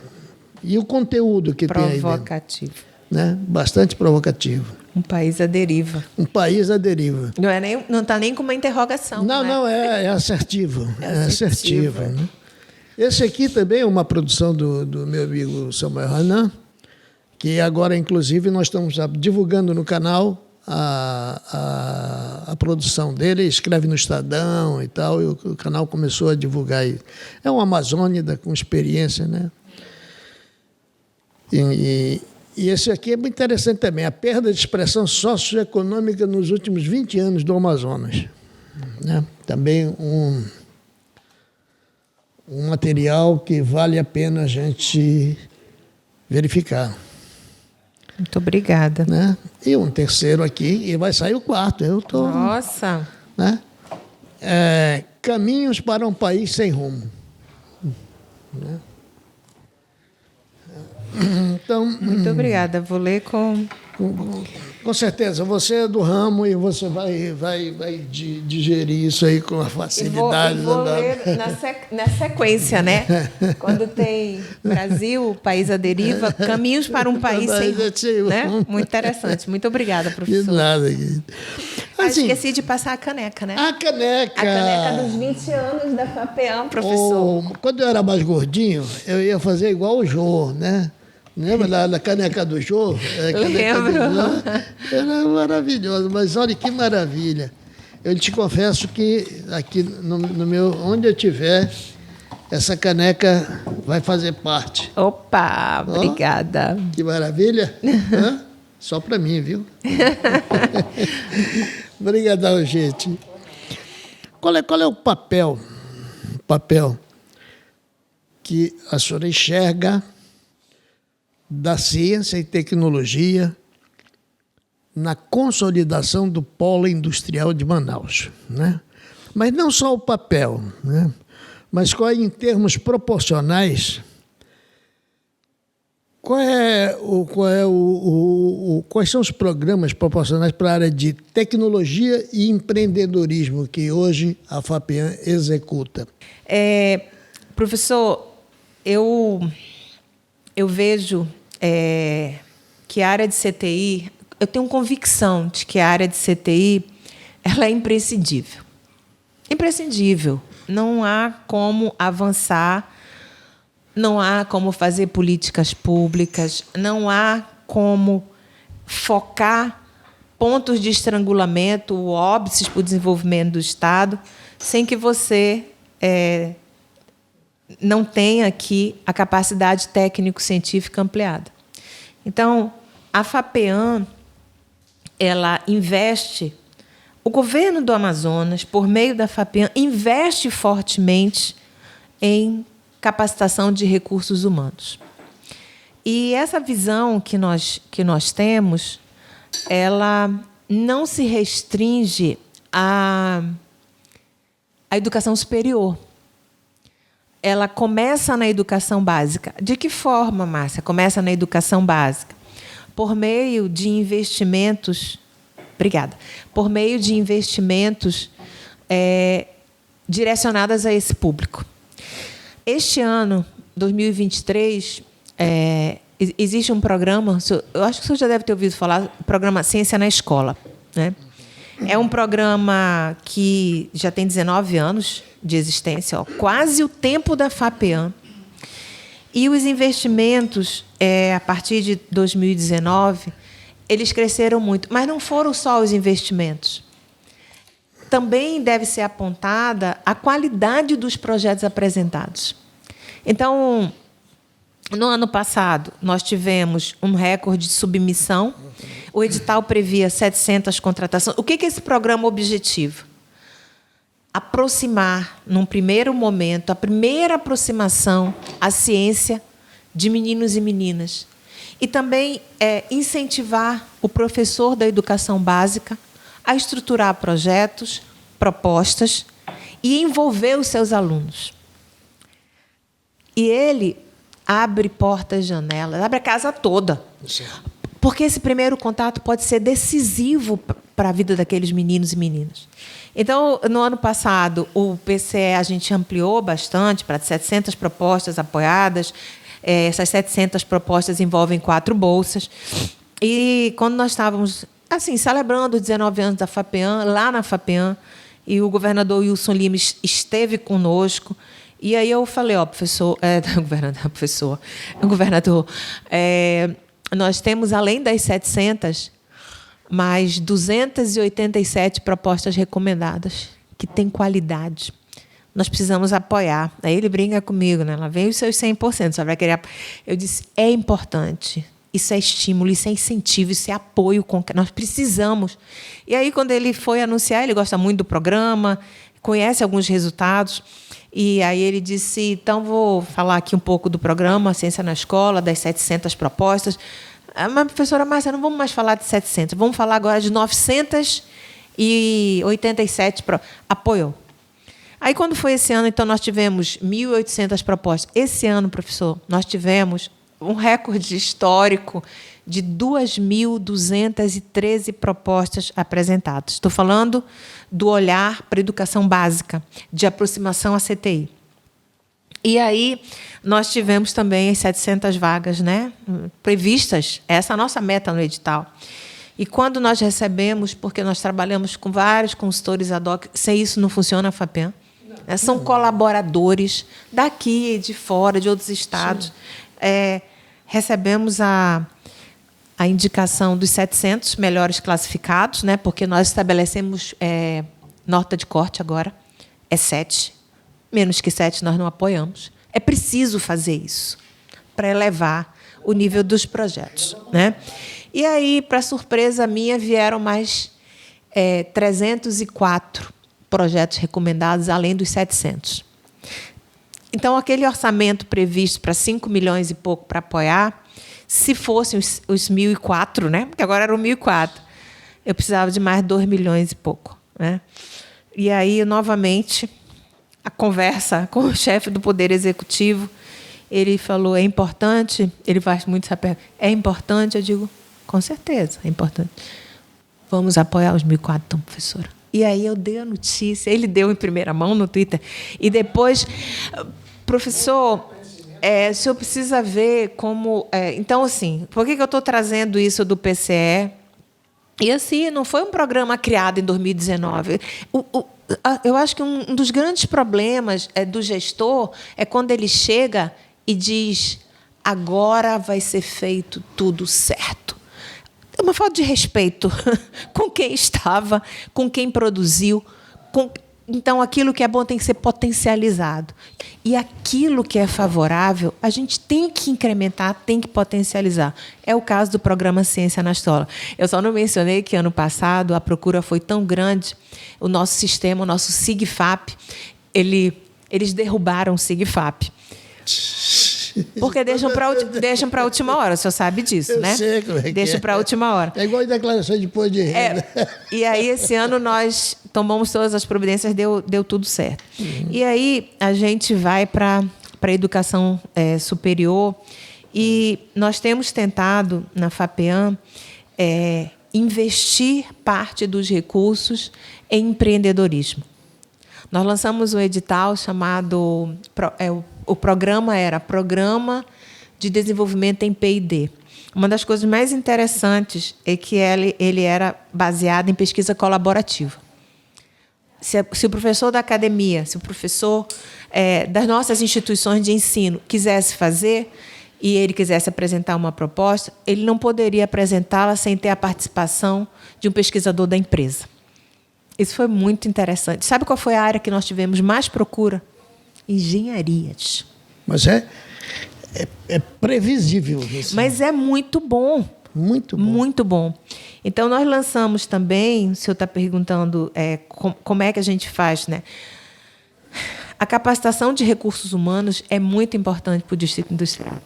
A: E o conteúdo que tem aí dentro.
B: Provocativo.
A: Né? Bastante provocativo.
B: Um país à deriva.
A: Um país à deriva.
B: Não está nem com uma interrogação.
A: Não, é assertivo. É assertivo. Né? Esse aqui também é uma produção do meu amigo Samuel Hanan, que agora, inclusive, nós estamos divulgando no canal a produção dele, escreve no Estadão e tal, e o canal começou a divulgar isso. É um amazônida com experiência, né? E esse aqui é muito interessante também, a perda de expressão socioeconômica nos últimos 20 anos do Amazonas. Né? Também um material que vale a pena a gente verificar.
B: Muito obrigada.
A: Né? E um terceiro aqui, e vai sair o quarto.
B: Nossa!
A: Né? Caminhos para um país sem rumo. Né? Então,
B: muito obrigada. Vou ler com
A: certeza. Você é do ramo e você vai digerir isso aí com a facilidade.
B: Vou ler na sequência, né? Quando tem Brasil, país à deriva, caminhos para um país sem... Né? Muito interessante. Muito obrigada, professor.
A: De nada. Assim,
B: esqueci de passar a caneca, né?
A: A caneca
B: dos 20 anos da FAPEAM, professor.
A: Quando eu era mais gordinho, eu ia fazer igual o Jô, né? Lembra da caneca do Jô?
B: Lembro.
A: Era maravilhoso, mas olha que maravilha. Eu te confesso que aqui no meu, onde eu estiver, essa caneca vai fazer parte.
B: Opa, obrigada.
A: Que maravilha. Só para mim, viu? Obrigadão, gente. Qual é o papel que a senhora enxerga da ciência e tecnologia na consolidação do polo industrial de Manaus, né? Mas não só o papel, né? Mas em termos proporcionais, quais são os programas proporcionais para a área de tecnologia e empreendedorismo que hoje a FAPEAM executa?
B: Professor, eu vejo que a área de CTI, eu tenho convicção de que a área de CTI ela é imprescindível. Imprescindível. Não há como avançar, não há como fazer políticas públicas, não há como focar pontos de estrangulamento, óbices para o desenvolvimento do Estado, sem que você não tenha aqui a capacidade técnico-científica ampliada. Então, a FAPEAM, ela investe, o governo do Amazonas, por meio da FAPEAM, investe fortemente em capacitação de recursos humanos. E essa visão que nós temos, ela não se restringe à educação superior. Ela começa na educação básica. De que forma, Márcia? Começa na educação básica. Por meio de investimentos... Obrigada. Por meio de investimentos direcionados a esse público. Este ano, 2023, existe um programa, eu acho que o senhor já deve ter ouvido falar, o programa Ciência na Escola, né? É um programa que já tem 19 anos de existência, quase o tempo da FAPEAM. E os investimentos, a partir de 2019, eles cresceram muito. Mas não foram só os investimentos. Também deve ser apontada a qualidade dos projetos apresentados. Então, no ano passado, nós tivemos um recorde de submissão. O edital previa 700 contratações. O que é esse programa objetivo? Aproximar, num primeiro momento, a primeira aproximação à ciência de meninos e meninas. E também incentivar o professor da educação básica a estruturar projetos, propostas e envolver os seus alunos. E ele abre portas, janelas, abre a casa toda. Porque esse primeiro contato pode ser decisivo para a vida daqueles meninos e meninas. Então, no ano passado, o PCE a gente ampliou bastante para 700 propostas apoiadas. Essas 700 propostas envolvem 4 bolsas. E quando nós estávamos assim, celebrando os 19 anos da FAPEAM, lá na FAPEAM, e o governador Wilson Lima esteve conosco, e aí eu falei, professor, governador, nós temos, além das 700, mais 287 propostas recomendadas, que têm qualidade. Nós precisamos apoiar. Aí ele brinca comigo, né? Lá vem os seus 100%. Só vai querer... Eu disse, é importante. Isso é estímulo, isso é incentivo, isso é apoio. Nós precisamos. E aí, quando ele foi anunciar, ele gosta muito do programa, conhece alguns resultados. E aí ele disse, então, vou falar aqui um pouco do programa Ciência na Escola, das 700 propostas. Mas, professora Márcia, não vamos mais falar de 700, vamos falar agora de 987 apoio. Aí, quando foi esse ano, então, nós tivemos 1.800 propostas. Esse ano, professor, nós tivemos um recorde histórico de 2.213 propostas apresentadas. Estou falando do olhar para a educação básica, de aproximação à CTI. E aí, nós tivemos também as 700 vagas, né, previstas, essa é a nossa meta no edital. E quando nós recebemos, porque nós trabalhamos com vários consultores ad hoc, sem isso não funciona a FAPEM, né, são colaboradores daqui, de fora, de outros estados. Recebemos a indicação dos 700 melhores classificados, né, porque nós estabelecemos nota de corte agora, é 7. Menos que 7 nós não apoiamos. É preciso fazer isso para elevar o nível dos projetos, né? E aí, para surpresa minha, vieram mais 304 projetos recomendados, além dos 700. Então, aquele orçamento previsto para 5 milhões e pouco para apoiar, se fossem os 1.004, né? Porque agora eram 1.004, eu precisava de mais 2 milhões e pouco, né? E aí, novamente, a conversa com o chefe do Poder Executivo, ele falou, é importante? Ele faz muito essa pergunta. É importante? Eu digo, com certeza, é importante. Vamos apoiar os 1.004, então, professora. E aí eu dei a notícia, ele deu em primeira mão no Twitter, e depois, professor, o senhor precisa ver como... então, assim, por que eu estou trazendo isso do PCE? E, assim, não foi um programa criado em 2019. Eu acho que um dos grandes problemas do gestor é quando ele chega e diz, agora vai ser feito tudo certo. É uma falta de respeito com quem estava, com quem produziu. Então, aquilo que é bom tem que ser potencializado. E aquilo que é favorável, a gente tem que incrementar, tem que potencializar. É o caso do programa Ciência na Escola. Eu só não mencionei que, ano passado, a procura foi tão grande, o nosso sistema, o nosso SIGFAP, eles derrubaram o SIGFAP. Porque deixam para a última hora, o senhor sabe disso, né?
A: Eu sei como é que
B: deixam para a última hora.
A: É igual a declaração de imposto de renda.
B: E aí, esse ano, nós tomamos todas as providências, deu tudo certo. Uhum. E aí, a gente vai para a educação superior e nós temos tentado, na FAPEAM, investir parte dos recursos em empreendedorismo. Nós lançamos um edital chamado... O programa era Programa de Desenvolvimento em P&D. Uma das coisas mais interessantes é que ele era baseado em pesquisa colaborativa. Se o professor da academia, se o professor das nossas instituições de ensino quisesse fazer e ele quisesse apresentar uma proposta, ele não poderia apresentá-la sem ter a participação de um pesquisador da empresa. Isso foi muito interessante. Sabe qual foi a área que nós tivemos mais procura? Engenharias.
A: Mas é previsível isso.
B: Mas é muito bom.
A: Muito bom.
B: Muito bom. Então, nós lançamos também, o senhor está perguntando como é que a gente faz, né? A capacitação de recursos humanos é muito importante para o Distrito Industrial.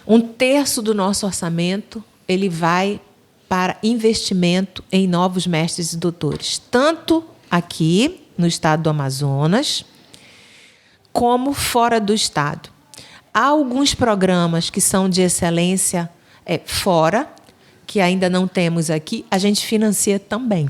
B: 1/3 do nosso orçamento ele vai para investimento em novos mestres e doutores, tanto aqui no estado do Amazonas, como fora do estado. Há alguns programas que são de excelência fora, que ainda não temos aqui, a gente financia também.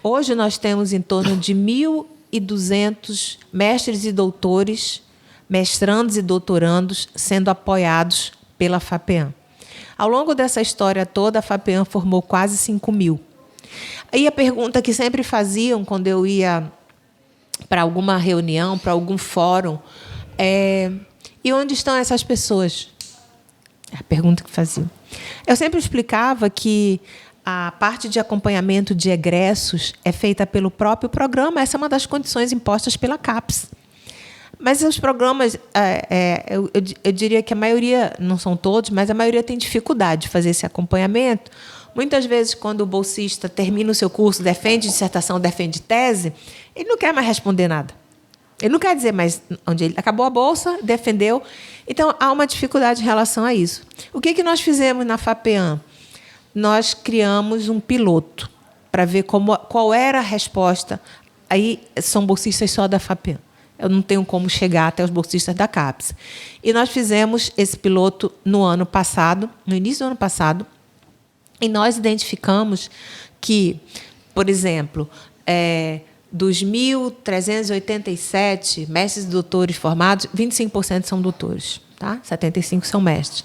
B: Hoje nós temos em torno de 1.200 mestres e doutores, mestrandos e doutorandos sendo apoiados pela FAPEAM. Ao longo dessa história toda, a FAPEAM formou quase 5.000. Aí a pergunta que sempre faziam quando eu ia para alguma reunião, para algum fórum, e onde estão essas pessoas? É a pergunta que fazia. Eu sempre explicava que a parte de acompanhamento de egressos é feita pelo próprio programa. Essa é uma das condições impostas pela CAPES. Mas os programas, eu diria que a maioria, não são todos, mas a maioria tem dificuldade de fazer esse acompanhamento. Muitas vezes, quando o bolsista termina o seu curso, defende dissertação, defende tese, ele não quer mais responder nada. Ele não quer dizer mais onde ele acabou a bolsa, defendeu. Então, há uma dificuldade em relação a isso. O que nós fizemos na FAPEAM? Nós criamos um piloto para ver qual era a resposta. Aí são bolsistas só da FAPEAM. Eu não tenho como chegar até os bolsistas da CAPES. E nós fizemos esse piloto no ano passado, no início do ano passado, e nós identificamos que, por exemplo, dos 1.387 mestres e doutores formados, 25% são doutores, tá? 75% são mestres.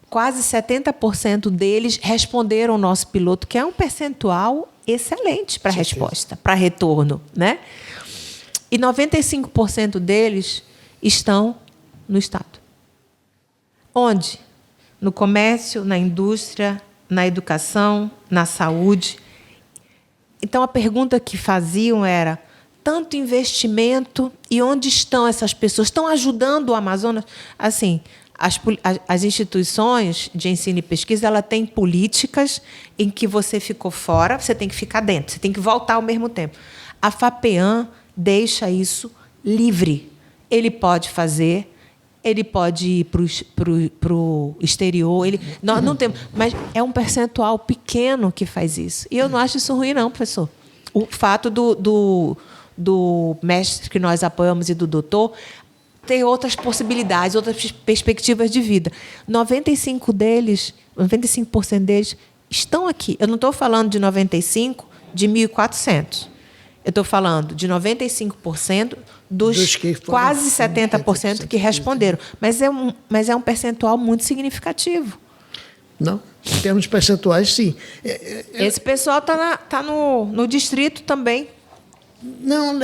B: Quase 70% deles responderam ao nosso piloto, que é um percentual excelente para resposta, para retorno, né? E 95% deles estão no Estado. Onde? No comércio, na indústria, na educação, na saúde. Então, a pergunta que faziam era: tanto investimento, e onde estão essas pessoas? Estão ajudando o Amazonas? Assim, as instituições de ensino e pesquisa, ela tem políticas em que você ficou fora, você tem que ficar dentro, você tem que voltar ao mesmo tempo. A FAPEAM deixa isso livre. Ele pode fazer, ele pode ir para o exterior. Nós não temos, mas é um percentual pequeno que faz isso. E eu não acho isso ruim, não, professor. O fato do mestre que nós apoiamos e do doutor ter outras possibilidades, outras perspectivas de vida. 95% deles estão aqui. Eu não estou falando de 95% de 1.400. Eu estou falando de 95% dos quase 70% que responderam. Mas é um percentual muito significativo.
A: Não, em termos percentuais, sim.
B: Esse pessoal está no distrito também.
A: Não,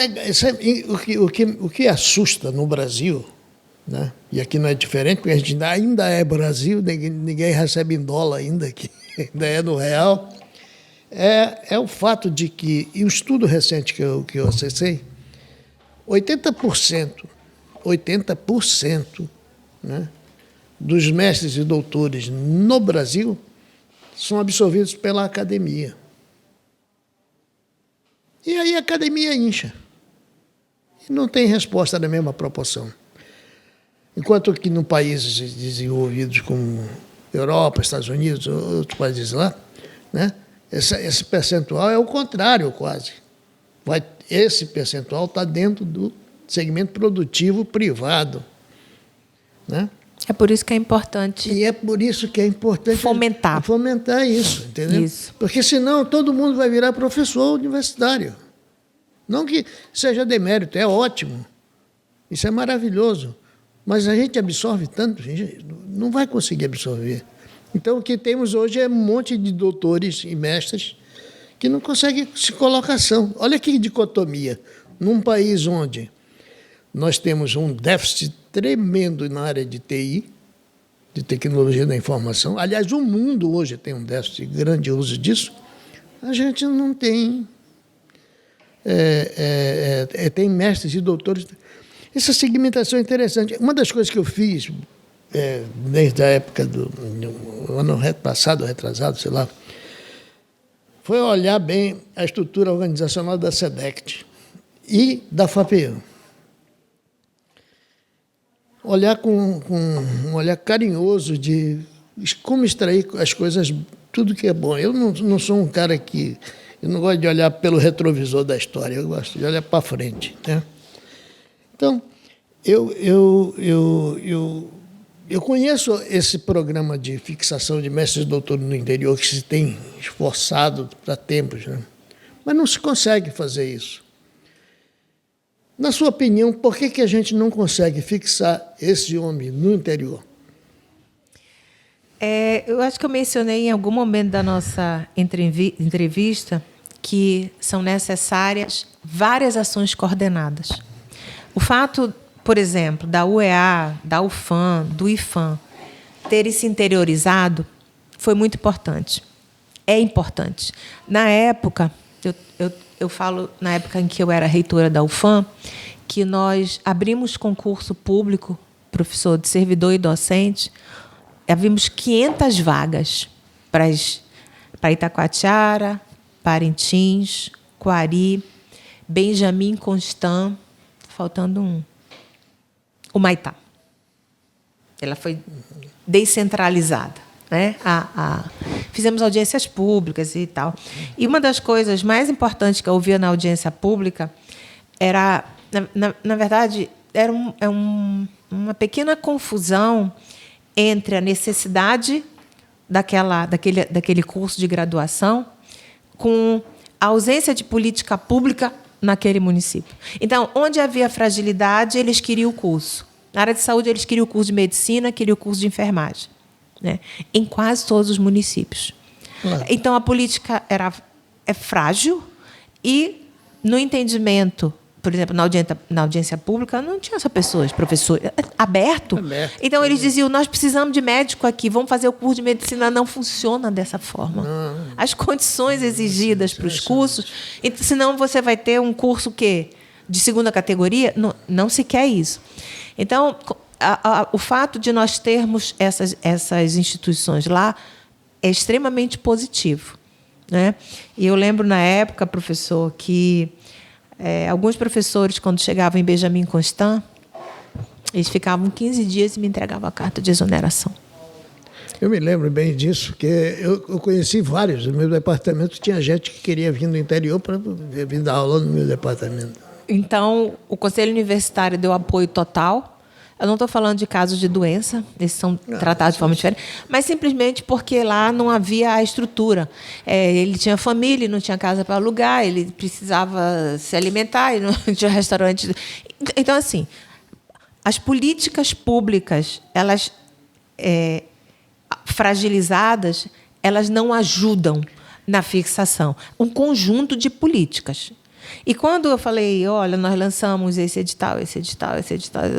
A: o que assusta no Brasil, né? E aqui não é diferente, porque a gente ainda é Brasil, ninguém recebe em dólar ainda, que ainda é no real. É o fato de que, e um estudo recente que eu acessei, 80%, né, dos mestres e doutores no Brasil são absorvidos pela academia. E aí a academia incha. E não tem resposta na mesma proporção. Enquanto que em países desenvolvidos como Europa, Estados Unidos, outros países lá, né, esse percentual é o contrário, quase. Esse percentual está dentro do segmento produtivo privado, né?
B: É por isso que é importante.
A: E é por isso que é importante
B: fomentar
A: isso, entendeu?
B: Isso.
A: Porque senão todo mundo vai virar professor universitário. Não que seja demérito, é ótimo. Isso é maravilhoso. Mas a gente absorve tanto, a gente não vai conseguir absorver. Então, o que temos hoje é um monte de doutores e mestres que não conseguem se colocação. Olha que dicotomia. Num país onde nós temos um déficit tremendo na área de TI, de tecnologia da informação, aliás, o mundo hoje tem um déficit grande uso disso, a gente não tem... tem mestres e doutores. Essa segmentação é interessante. Uma das coisas que eu fiz, desde a época do ano passado, retrasado, sei lá, foi olhar bem a estrutura organizacional da SEDECT e da FAPEAM. Olhar com um olhar carinhoso de como extrair as coisas, tudo que é bom. Eu não sou um cara que... Eu não gosto de olhar pelo retrovisor da história, eu gosto de olhar para frente, né? Então, eu conheço esse programa de fixação de mestres e doutores no interior que se tem esforçado para tempos, né? Mas não se consegue fazer isso. Na sua opinião, por que a gente não consegue fixar esse homem no interior?
B: Eu acho que eu mencionei em algum momento da nossa entrevista que são necessárias várias ações coordenadas. O fato, por exemplo, da UEA, da UFAM, do IFAM, terem se interiorizado foi muito importante. É importante. Na época, eu falo na época em que eu era reitora da UFAM, que nós abrimos concurso público, professor de servidor e docente, havíamos 500 vagas para Itacoatiara, Parintins, Coari, Benjamin Constant, faltando um, o Maitá. Ela foi descentralizada, né? Fizemos audiências públicas e tal. E uma das coisas mais importantes que eu ouvia na audiência pública era, na verdade, era uma pequena confusão entre a necessidade daquele curso de graduação com a ausência de política pública naquele município. Então, onde havia fragilidade, eles queriam o curso. Na área de saúde, eles queriam o curso de medicina, queriam o curso de enfermagem, né? Em quase todos os municípios. Claro. Então, a política é frágil e, no entendimento, por exemplo, na audiência pública, não tinha só pessoas, professores, aberto. Então, eles diziam, nós precisamos de médico aqui, vamos fazer o curso de medicina. Não funciona dessa forma. Não. As condições exigidas para os cursos, senão você vai ter um curso de segunda categoria, não se quer isso. Então, o fato de nós termos essas instituições lá é extremamente positivo, né? E eu lembro, na época, professor, que alguns professores, quando chegavam em Benjamin Constant, eles ficavam 15 dias e me entregavam a carta de exoneração.
A: Eu me lembro bem disso, porque eu conheci vários. No meu departamento tinha gente que queria vir do interior para vir dar aula no meu departamento.
B: Então, o Conselho Universitário deu apoio total. Eu não estou falando de casos de doença, esses são tratados de forma diferente, mas simplesmente porque lá não havia a estrutura. Ele tinha família, não tinha casa para alugar, ele precisava se alimentar, e não tinha restaurante. Então, assim, as políticas públicas, elas fragilizadas, elas não ajudam na fixação. Um conjunto de políticas. E quando eu falei, olha, nós lançamos esse edital,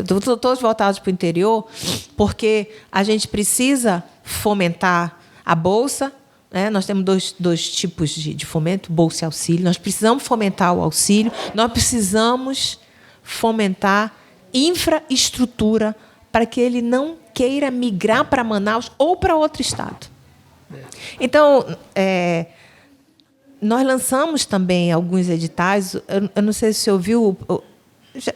B: todos voltados para o interior, porque a gente precisa fomentar a Bolsa, né? Nós temos dois tipos de fomento, Bolsa e auxílio. Nós precisamos fomentar o auxílio, nós precisamos fomentar infraestrutura para que ele não queira migrar para Manaus ou para outro estado. Então, nós lançamos também alguns editais. Eu não sei se você ouviu.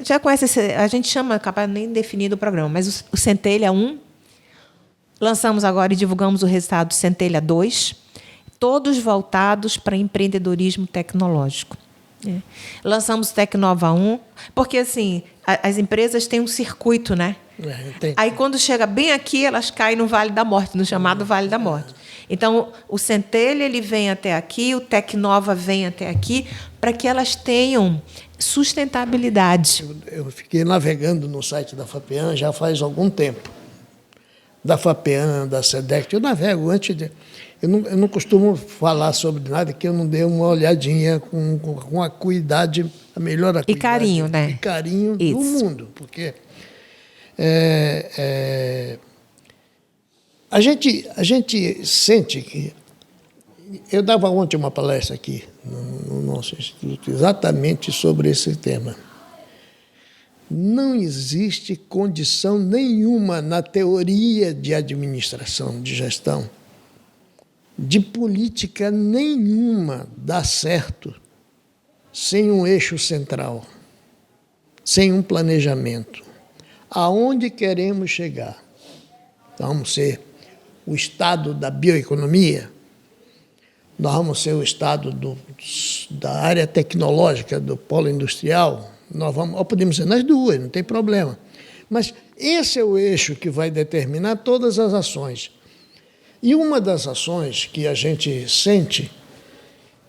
B: Já conhece a gente chama, capaz nem definido o programa, mas o Centelha 1. Lançamos agora e divulgamos o resultado do Centelha 2, todos voltados para empreendedorismo tecnológico. Lançamos o Tecnova 1, porque assim, as empresas têm um circuito, né? Aí, quando chega bem aqui, elas caem no Vale da Morte, no chamado Vale da Morte. Então, o Centelha ele vem até aqui, o Tecnova vem até aqui, para que elas tenham sustentabilidade.
A: Eu fiquei navegando no site da FAPEAM já faz algum tempo. Da FAPEAM, da SEDEC, eu navego antes de... Eu não costumo falar sobre nada que eu não dê uma olhadinha com acuidade, a melhor acuidade.
B: E carinho, né?
A: E carinho do mundo, porque... A gente sente que... Eu dava ontem uma palestra aqui no nosso instituto exatamente sobre esse tema. Não existe condição nenhuma na teoria de administração, de gestão, de política nenhuma dar certo sem um eixo central, sem um planejamento. Aonde queremos chegar? Nós vamos ser o estado da bioeconomia? Nós vamos ser o estado da área tecnológica, do polo industrial? Ou podemos ser nas duas, não tem problema. Mas esse é o eixo que vai determinar todas as ações. E uma das ações que a gente sente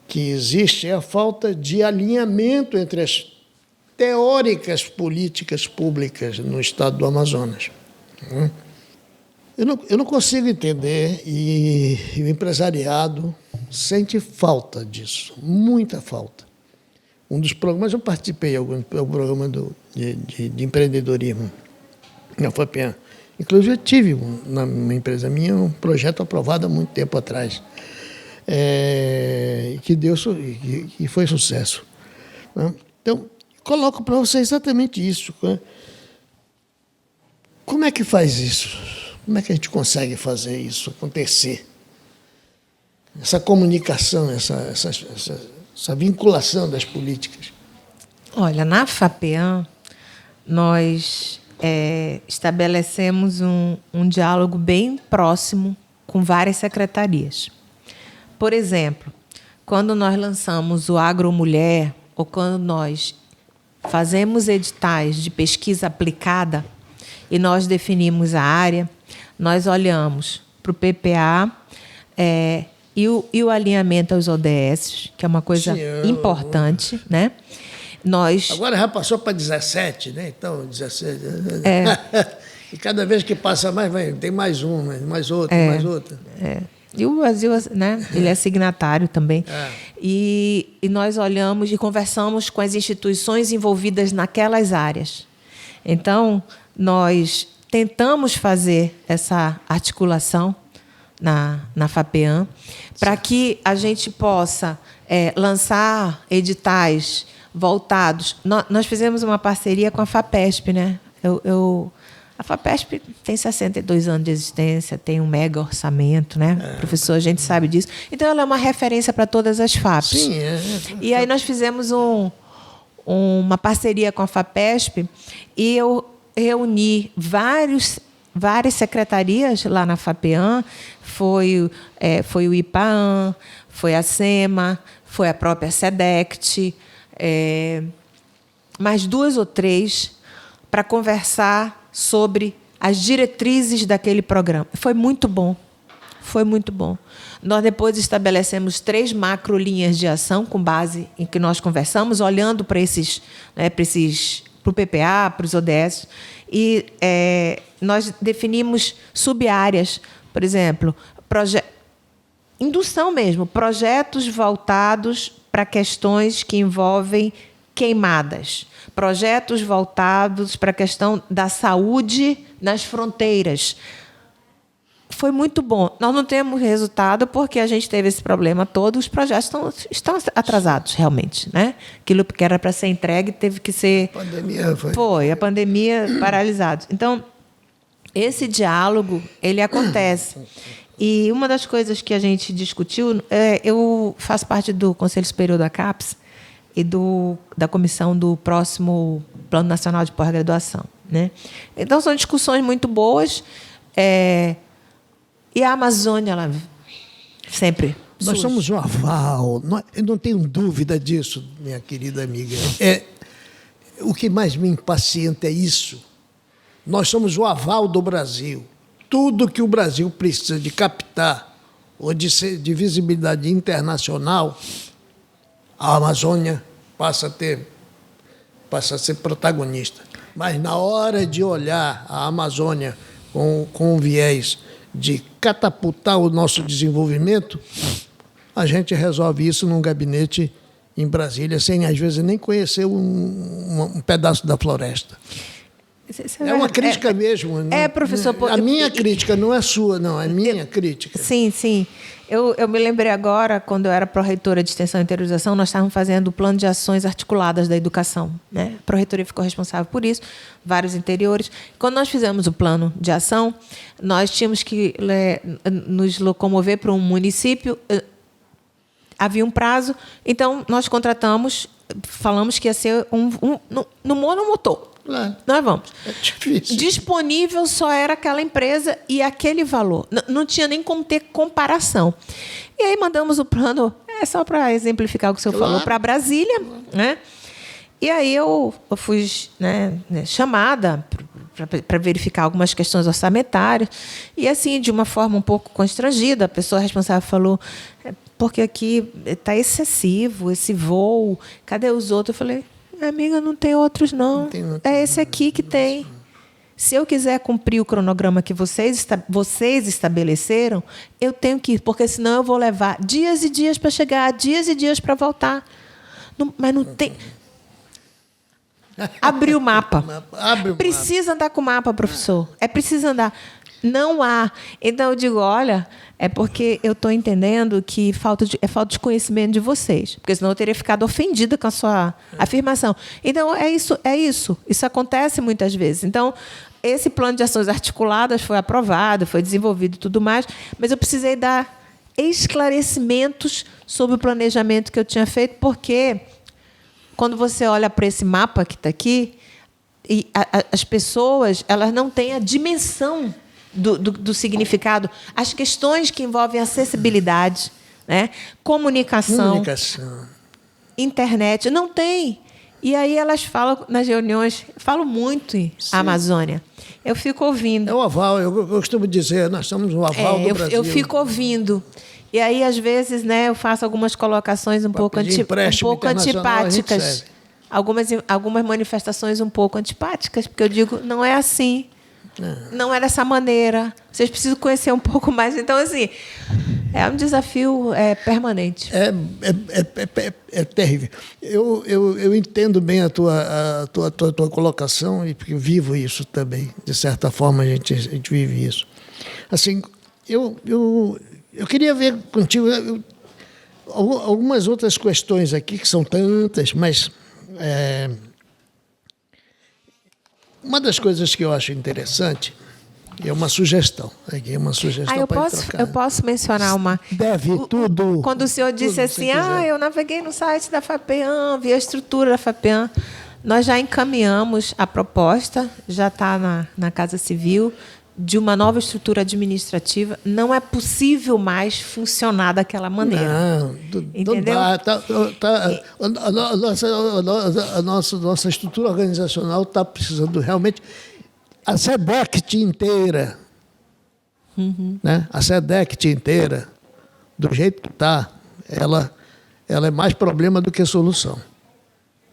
A: que existe é a falta de alinhamento entre as teóricas políticas públicas no estado do Amazonas. Eu não consigo entender, e o empresariado sente falta disso, muita falta. um dos programas, eu participei de algum programa de empreendedorismo na FAPEAM. Inclusive, eu tive, na empresa minha, um projeto aprovado há muito tempo atrás, que foi sucesso. Né? Então, coloco para você exatamente isso. Né? Como é que faz isso? Como é que a gente consegue fazer isso acontecer? Essa comunicação, essa vinculação das políticas.
B: Olha, na FAPEAM, nós estabelecemos um diálogo bem próximo com várias secretarias. Por exemplo, quando nós lançamos o AgroMulher, ou quando nós fazemos editais de pesquisa aplicada e nós definimos a área, nós olhamos para o PPA e o alinhamento aos ODS, que é uma coisa importante, né?
A: Agora já passou para 17, né? Então, 17. E cada vez que passa mais, tem mais um, mais outro, mais outro.
B: E o Brasil, né? Ele é signatário também. E nós olhamos e conversamos com as instituições envolvidas naquelas áreas. Então, nós tentamos fazer essa articulação na FAPEAM para que a gente possa lançar editais voltados. Nós fizemos uma parceria com a FAPESP, né? A FAPESP tem 62 anos de existência, tem um mega orçamento, né? Professor, a gente sabe disso. Então, ela é uma referência para todas as FAPs.
A: Sim,
B: E aí nós fizemos uma parceria com a FAPESP e eu reuni várias secretarias lá na FAPEAM. Foi o IPAAN, foi a SEMA, foi a própria SEDECT, mais 2 ou 3 para conversar sobre as diretrizes daquele programa. Foi muito bom. Nós depois estabelecemos 3 macrolinhas de ação com base em que nós conversamos, olhando para para o PPA, para os ODS, e nós definimos sub-áreas, por exemplo, indução mesmo, projetos voltados para questões que envolvem queimadas, projetos voltados para a questão da saúde nas fronteiras. Foi muito bom. Nós não temos resultado porque a gente teve esse problema todo, os projetos estão atrasados, realmente. Né? Aquilo que era para ser entregue teve que ser...
A: A pandemia
B: a pandemia paralisado. Então, esse diálogo, ele acontece. E uma das coisas que a gente discutiu, eu faço parte do Conselho Superior da CAPES e da comissão do próximo Plano Nacional de Pós-Graduação. Né? Então, são discussões muito boas. E a Amazônia, ela sempre
A: Nós somos um aval, eu não tenho dúvida disso, minha querida amiga. O que mais me impacienta é isso. Nós somos o aval do Brasil. Tudo que o Brasil precisa de captar ou de visibilidade internacional, a Amazônia passa a ser protagonista. Mas na hora de olhar a Amazônia com o viés de catapultar o nosso desenvolvimento, a gente resolve isso num gabinete em Brasília, sem, às vezes, nem conhecer um pedaço da floresta. É uma crítica mesmo.
B: Professor...
A: A minha crítica não é sua, não. É minha crítica.
B: Sim, sim. Eu me lembrei agora, quando eu era pró-reitora de Extensão e Interiorização, nós estávamos fazendo o plano de ações articuladas da educação. Né? A pró-reitoria ficou responsável por isso, vários interiores. Quando nós fizemos o plano de ação, nós tínhamos que nos locomover para um município. Havia um prazo, então nós falamos que ia ser no monomotor. Nós vamos.
A: É difícil.
B: Disponível só era aquela empresa e aquele valor. Não tinha nem como ter comparação. E aí mandamos o plano, só para exemplificar o que o senhor falou, para Brasília. Né? E aí eu fui chamada para verificar algumas questões orçamentárias. E assim, de uma forma um pouco constrangida, a pessoa responsável falou: porque aqui está excessivo esse voo, cadê os outros? Eu falei: amiga, não tem outros, não. É esse aqui que tem. Se eu quiser cumprir o cronograma que vocês estabeleceram, eu tenho que ir, porque senão eu vou levar dias e dias para chegar, dias e dias para voltar. Mas não tem... Abrir o mapa.
A: Abre o
B: Precisa andar com o mapa, professor. É preciso andar. Não há. Então, eu digo, olha, é porque eu estou entendendo que é falta de conhecimento de vocês. Porque senão eu teria ficado ofendida com a sua afirmação. Então, é isso. Isso acontece muitas vezes. Então, esse plano de ações articuladas foi aprovado, foi desenvolvido e tudo mais, mas eu precisei dar esclarecimentos sobre o planejamento que eu tinha feito, porque quando você olha para esse mapa que está aqui, e as pessoas elas não têm a dimensão do significado. As questões que envolvem acessibilidade, né? Comunicação, internet, não tem. E aí elas falam nas reuniões, falam muito em Amazônia. Eu fico ouvindo.
A: É o aval, eu costumo dizer, nós somos o aval do Brasil.
B: Eu fico ouvindo. E aí, às vezes, né, eu faço algumas colocações um pouco antipáticas. Algumas manifestações um pouco antipáticas, porque eu digo, não é assim. Não é dessa maneira. Vocês precisam conhecer um pouco mais. Então, assim, é um desafio permanente.
A: É terrível. Eu entendo bem a tua colocação, e porque eu vivo isso também. De certa forma, a gente vive isso. Assim, eu queria ver contigo algumas outras questões aqui, que são tantas, mas uma das coisas que eu acho interessante é uma sugestão. Aqui é uma sugestão
B: eu posso mencionar uma...
A: Deve tudo.
B: Quando o senhor disse assim, eu naveguei no site da FAPEAM, vi a estrutura da FAPEAM, nós já encaminhamos a proposta, já está na Casa Civil, de uma nova estrutura administrativa. Não é possível mais funcionar daquela maneira. Entendeu?
A: A nossa estrutura organizacional está precisando realmente... A SEDECT inteira, né? A SEDECT inteira, do jeito que está, ela é mais problema do que solução,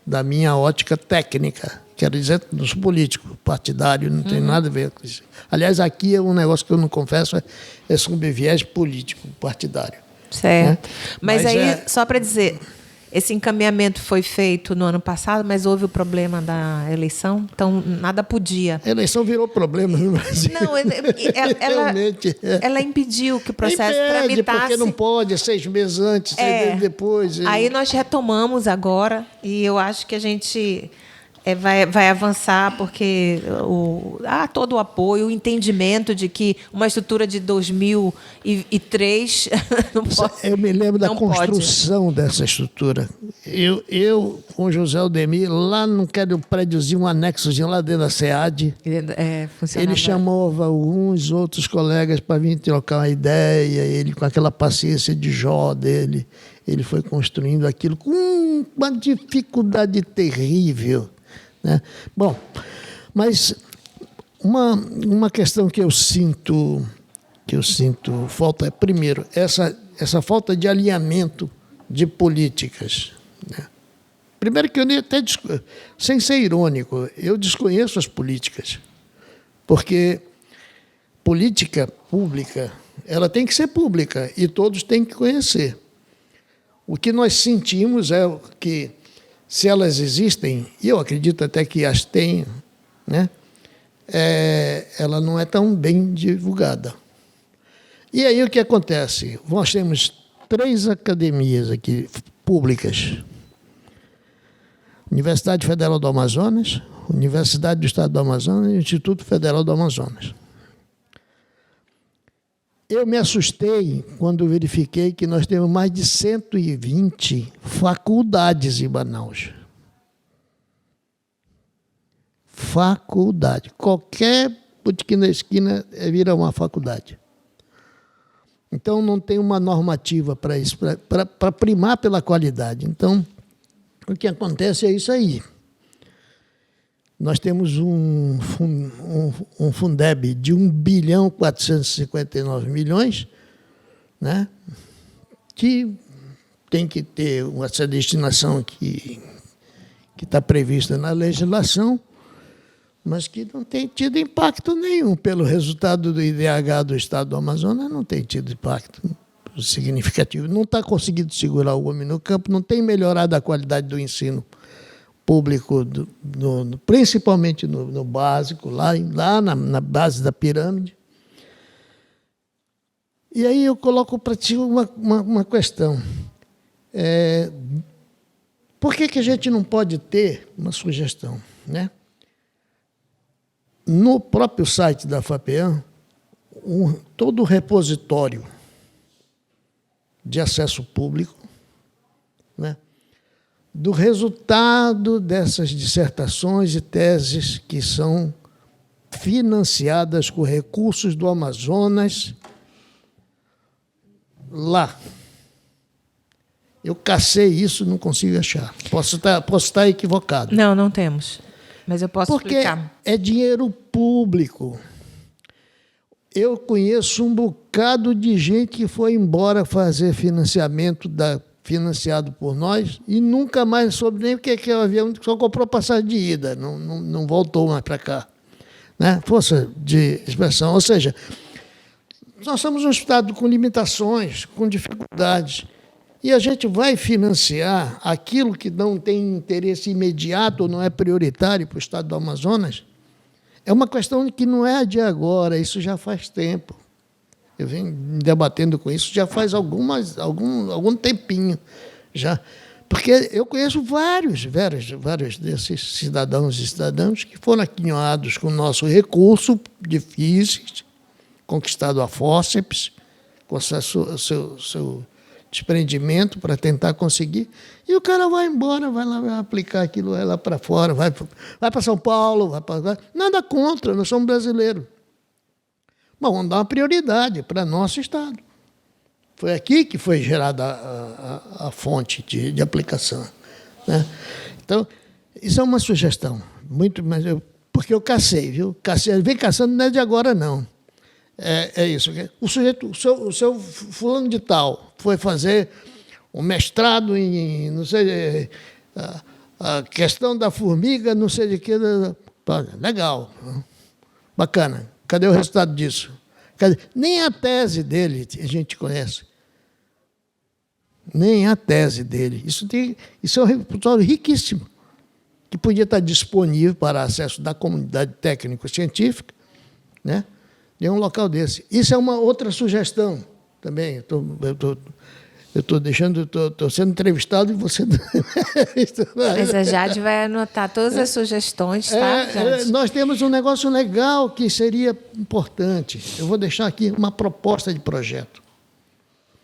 A: da minha ótica técnica. Quero dizer, dos políticos, partidário, não tem nada a ver com isso. Aliás, aqui é um negócio que eu não confesso, é sobre viés político, partidário.
B: Certo. Né? Mas aí, só para dizer, esse encaminhamento foi feito no ano passado, mas houve o problema da eleição, então nada podia.
A: A eleição virou problema no Brasil.
B: Não, ela impediu que o processo tramitasse.
A: Porque não pode, 6 meses antes, 6 meses depois.
B: Aí nós retomamos agora, e eu acho que a gente... vai avançar, porque há todo o apoio, o entendimento de que uma estrutura de 2003 não pode.
A: Eu me lembro da construção dessa estrutura. Eu com o José Aldemir, lá naquele prédiozinho, um anexozinho lá dentro da SEAD, ele chamava alguns outros colegas para vir trocar uma ideia, ele com aquela paciência de Jó dele, ele foi construindo aquilo com uma dificuldade terrível. Né? Bom, mas uma questão que eu sinto falta é, primeiro, essa falta de alinhamento de políticas. Né? Primeiro que eu até, sem ser irônico, eu desconheço as políticas, porque política pública, ela tem que ser pública e todos têm que conhecer. O que nós sentimos é que, se elas existem, e eu acredito até que as tenham, né? Ela não é tão bem divulgada. E aí o que acontece? Nós temos 3 academias aqui públicas. Universidade Federal do Amazonas, Universidade do Estado do Amazonas e Instituto Federal do Amazonas. Eu me assustei quando verifiquei que nós temos mais de 120 faculdades em Manaus. Faculdade. Qualquer botequim na esquina vira uma faculdade. Então, não tem uma normativa para isso, para primar pela qualidade. Então, o que acontece é isso aí. Nós temos um Fundeb de 1.459 bilhões, né, que tem que ter essa destinação que está prevista na legislação, mas que não tem tido impacto nenhum. Pelo resultado do IDH do Estado do Amazonas, não tem tido impacto. significativo. Não está conseguindo segurar o homem no campo, não tem melhorado a qualidade do ensino público, principalmente no básico, lá na base da pirâmide. E aí eu coloco para ti uma questão. Por que a gente não pode ter uma sugestão, né? No próprio site da FAPEAM, todo o repositório de acesso público, né, do resultado dessas dissertações e teses que são financiadas com recursos do Amazonas, lá. Eu cacei isso, não consigo achar. Posso estar equivocado.
B: Não temos. Mas eu posso explicar.
A: Porque é dinheiro público. Eu conheço um bocado de gente que foi embora fazer financiamento financiado por nós e nunca mais soube nem o que é o avião, só comprou passagem de ida, não voltou mais para cá. Né? Força de expressão. Ou seja, nós somos um Estado com limitações, com dificuldades, e a gente vai financiar aquilo que não tem interesse imediato ou não é prioritário para o Estado do Amazonas. É uma questão que não é de agora, isso já faz tempo. Eu venho debatendo com isso já faz algum tempinho já. Porque eu conheço vários desses cidadãos e cidadãs que foram aquinhoados com o nosso recurso difícil, conquistado a fórceps, com o seu desprendimento para tentar conseguir, e o cara vai embora, vai lá vai aplicar aquilo, vai lá para fora, vai para São Paulo, nada contra, nós somos brasileiros. Mas vamos dar uma prioridade para nosso Estado. Foi aqui que foi gerada a fonte de aplicação. Né? Então, isso é uma sugestão, porque eu cacei, viu? Vem caçando não é de agora, não. É isso. O sujeito, o seu fulano de tal, foi fazer um mestrado em, não sei, a questão da formiga, não sei de que. Legal, bacana. Cadê o resultado disso? Nem a tese dele a gente conhece. Nem a tese dele. Isso é um repertório riquíssimo, que podia estar disponível para acesso da comunidade técnico-científica, né? Em um local desse. Isso é uma outra sugestão também. Estou sendo entrevistado e você...
B: Mas a Jade vai anotar todas as sugestões, tá, Jade?
A: Nós temos um negócio legal que seria importante. Eu vou deixar aqui uma proposta de projeto.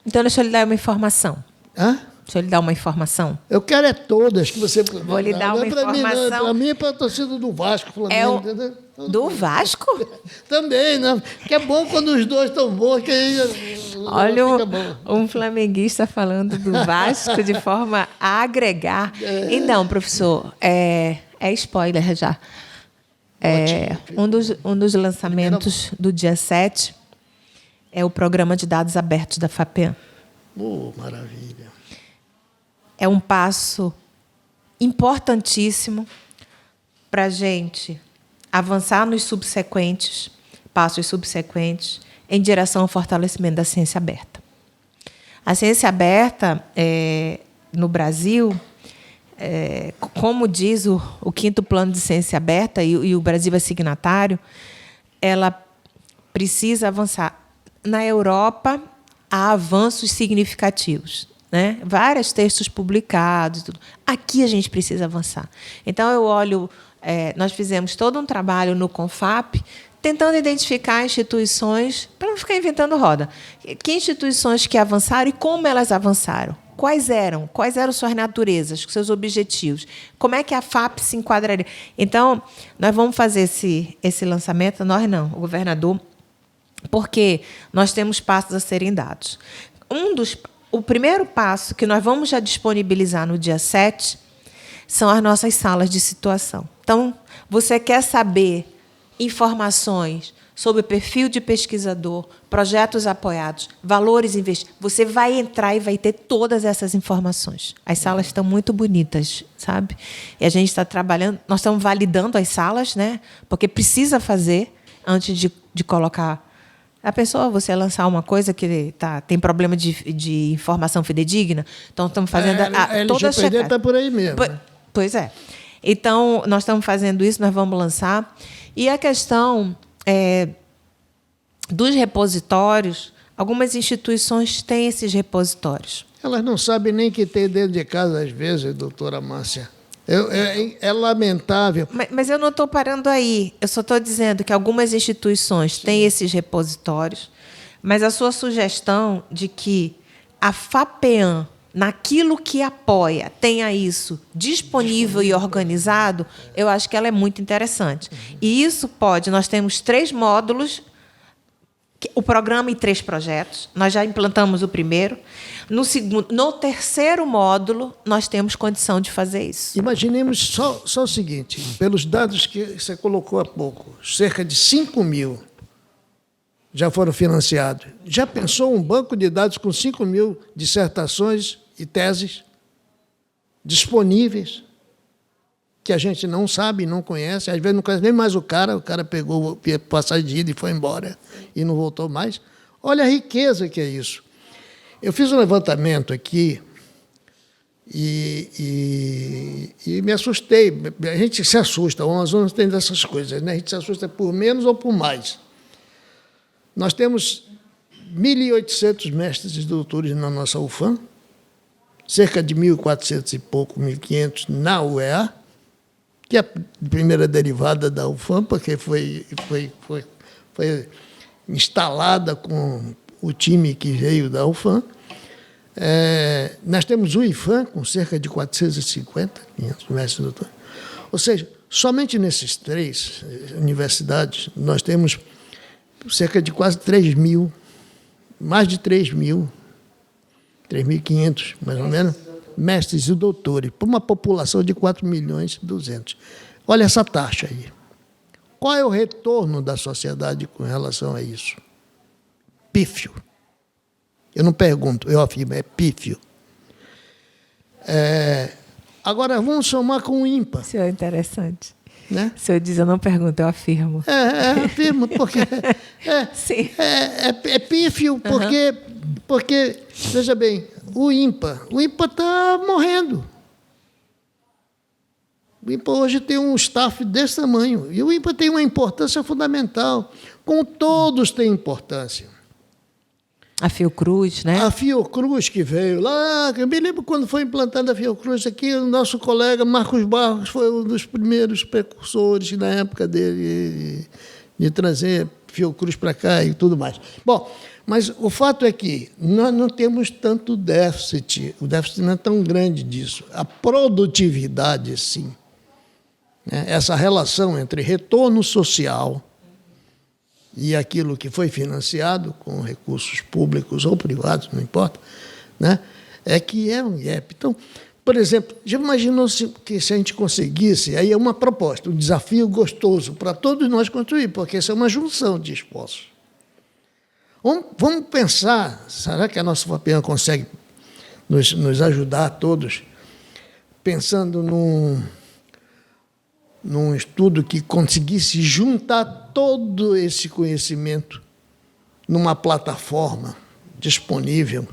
B: Então, deixa eu lhe dar uma informação.
A: Hã?
B: Deixa eu lhe dar uma informação.
A: Eu quero todas que você...
B: Vou lhe dar uma informação.
A: Para mim, é para a torcida do Vasco, Flamengo.
B: Do Vasco?
A: Também, né? Que é bom quando os dois estão bons, que aí
B: olha um flamenguista falando do Vasco de forma a agregar. Então, professor, é spoiler já. Um dos lançamentos do dia 7 é o Programa de Dados Abertos da FAPEAM.
A: Maravilha.
B: É um passo importantíssimo para a gente avançar nos passos subsequentes, em direção ao fortalecimento da ciência aberta. A ciência aberta, no Brasil, como diz o 5º Plano de Ciência Aberta, e o Brasil é signatário, ela precisa avançar. Na Europa, há avanços significativos, né? Vários textos publicados. Tudo. Aqui a gente precisa avançar. Então, eu olho... nós fizemos todo um trabalho no CONFAP, tentando identificar instituições, para não ficar inventando roda, que instituições que avançaram e como elas avançaram. Quais eram suas naturezas, seus objetivos, como é que a FAP se enquadraria. Então, nós vamos fazer esse lançamento, nós não, o governador, porque nós temos passos a serem dados. O primeiro passo que nós vamos já disponibilizar no dia 7 são as nossas salas de situação. Então, você quer saber informações sobre o perfil de pesquisador, projetos apoiados, valores investidos, você vai entrar e vai ter todas essas informações. As salas estão muito bonitas, sabe? E a gente está trabalhando, nós estamos validando as salas, né? Porque precisa fazer antes de colocar A pessoa, você lançar uma coisa que tem problema de informação fidedigna, então estamos fazendo toda a
A: LGPD
B: checagem.
A: está por aí mesmo.
B: Pois é. Então, nós estamos fazendo isso, nós vamos lançar. E a questão dos repositórios, algumas instituições têm esses repositórios.
A: Elas não sabem nem que tem dentro de casa, às vezes, doutora Márcia. É lamentável.
B: Mas eu não estou parando aí. Eu só estou dizendo que algumas instituições têm esses repositórios, mas a sua sugestão de que a FAPEAM, naquilo que apoia, tenha isso disponível e organizado, eu acho que ela é muito interessante. E isso nós temos 3 módulos, o programa em 3 projetos, nós já implantamos o primeiro. No 3º módulo, nós temos condição de fazer isso.
A: Imaginemos só o seguinte, pelos dados que você colocou há pouco, cerca de 5.000 já foram financiados. Já pensou um banco de dados com 5.000 dissertações e teses disponíveis, que a gente não sabe, não conhece, às vezes não conhece nem mais o cara pegou passagem de ida e foi embora e não voltou mais. Olha a riqueza que é isso. Eu fiz um levantamento aqui e me assustei. A gente se assusta, o Amazonas tem dessas coisas, né? A gente se assusta por menos ou por mais. Nós temos 1.800 mestres e doutores na nossa UFAM, cerca de 1.400 e pouco, 1.500 na UEA, que é a primeira derivada da UFAM, porque foi instalada com o time que veio da UFAM. Nós temos o IFAM, com cerca de 450, 500 mestres e doutores. Ou seja, somente nesses 3 universidades, nós temos cerca de quase 3.000, mais de 3.000, 3.500, mais ou menos, mestres e doutores, para uma população de 4.200.000. Olha essa taxa aí. Qual é o retorno da sociedade com relação a isso? Pífio. Eu não pergunto, eu afirmo, é pífio. Agora, vamos somar com o ímpar.
B: Isso é interessante.
A: Né?
B: Se eu diz, eu não pergunto, eu afirmo.
A: Afirmo, porque
B: Sim.
A: É pífio, porque, veja bem, o ímpar está morrendo. O INPA hoje tem um staff desse tamanho, e o INPA tem uma importância fundamental, como todos têm importância.
B: A Fiocruz, né?
A: A Fiocruz que veio lá, eu me lembro quando foi implantada a Fiocruz aqui, o nosso colega Marcos Barros foi um dos primeiros precursores na época dele de trazer Fiocruz para cá e tudo mais. Bom, mas o fato é que nós não temos tanto déficit, o déficit não é tão grande disso. A produtividade, sim. Essa relação entre retorno social e aquilo que foi financiado com recursos públicos ou privados, não importa, né? É que é um gap. Então, por exemplo, já imaginou que se a gente conseguisse, aí é uma proposta, um desafio gostoso para todos nós construir, porque isso é uma junção de esforços. Vamos pensar, será que a nossa FAPEAM consegue nos ajudar a todos, pensando num estudo que conseguisse juntar todo esse conhecimento numa plataforma disponível,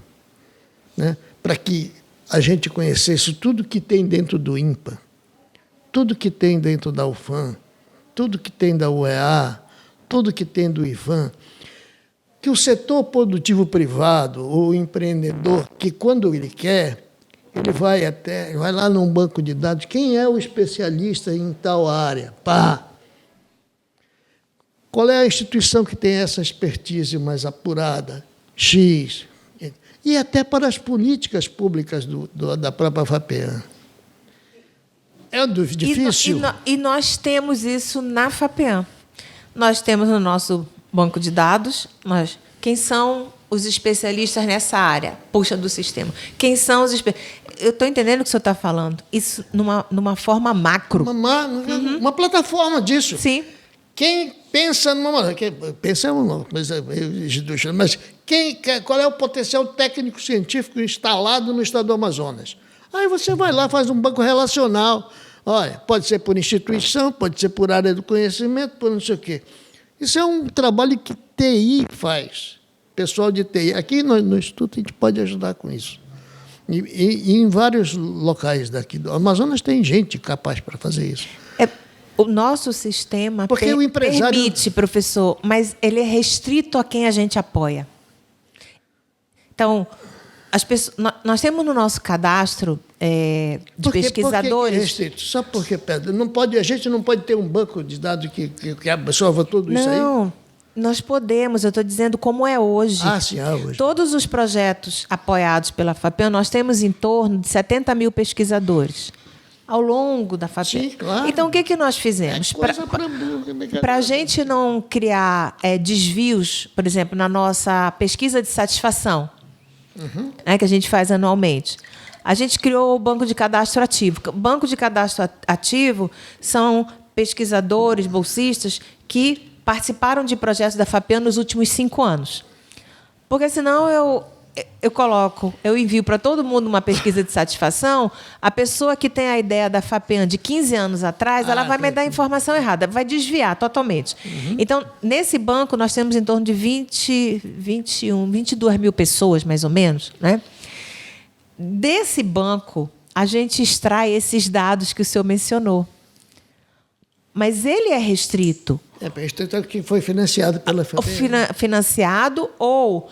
A: né, para que a gente conhecesse tudo que tem dentro do INPA, tudo que tem dentro da UFAM, tudo que tem da UEA, tudo que tem do IFAM, que o setor produtivo privado, ou o empreendedor, que quando ele quer, ele vai lá num banco de dados, quem é o especialista em tal área? Pá! Qual é a instituição que tem essa expertise mais apurada? X. E até para as políticas públicas da própria FAPEAM. É difícil?
B: E nós temos isso na FAPEAM. Nós temos no nosso banco de dados, quem são os especialistas nessa área? Puxa do sistema. Quem são os especialistas? Eu estou entendendo o que o senhor está falando. Isso numa forma macro.
A: Uma plataforma disso.
B: Sim.
A: Quem pensa pensa uma coisa institucional, mas qual é o potencial técnico-científico instalado no estado do Amazonas? Aí você vai lá, faz um banco relacional. Olha, pode ser por instituição, pode ser por área do conhecimento, por não sei o quê. Isso é um trabalho que TI faz. Pessoal de TI. Aqui no Instituto a gente pode ajudar com isso. E em vários locais daqui do Amazonas tem gente capaz para fazer isso.
B: O nosso sistema
A: Porque o empresário...
B: permite, professor, mas ele é restrito a quem a gente apoia. Então, as pessoas, nós temos no nosso cadastro de pesquisadores...
A: Por que é restrito? Só porque, Pedro, a gente não pode ter um banco de dados que absorva tudo isso aí?
B: Não, nós podemos. Eu estou dizendo como é hoje.
A: Sim, hoje.
B: Todos os projetos apoiados pela FAPEM, nós temos em torno de 70 mil pesquisadores ao longo da FAPEM.
A: Sim, claro.
B: Então, o que nós fizemos? Para a gente não criar desvios, por exemplo, na nossa pesquisa de satisfação, que a gente faz anualmente, a gente criou o Banco de Cadastro Ativo. O Banco de Cadastro Ativo são pesquisadores, bolsistas, que participaram de projetos da FAPEM nos últimos 5 anos. Porque, senão, eu envio para todo mundo uma pesquisa de satisfação, a pessoa que tem a ideia da FAPEM de 15 anos atrás, ela vai me dar informação errada, vai desviar totalmente. Então, nesse banco, nós temos em torno de 22 mil pessoas, mais ou menos. Né? Desse banco, a gente extrai esses dados que o senhor mencionou. Mas ele é restrito.
A: Que foi financiado pela FAPEM.
B: Financiado ou...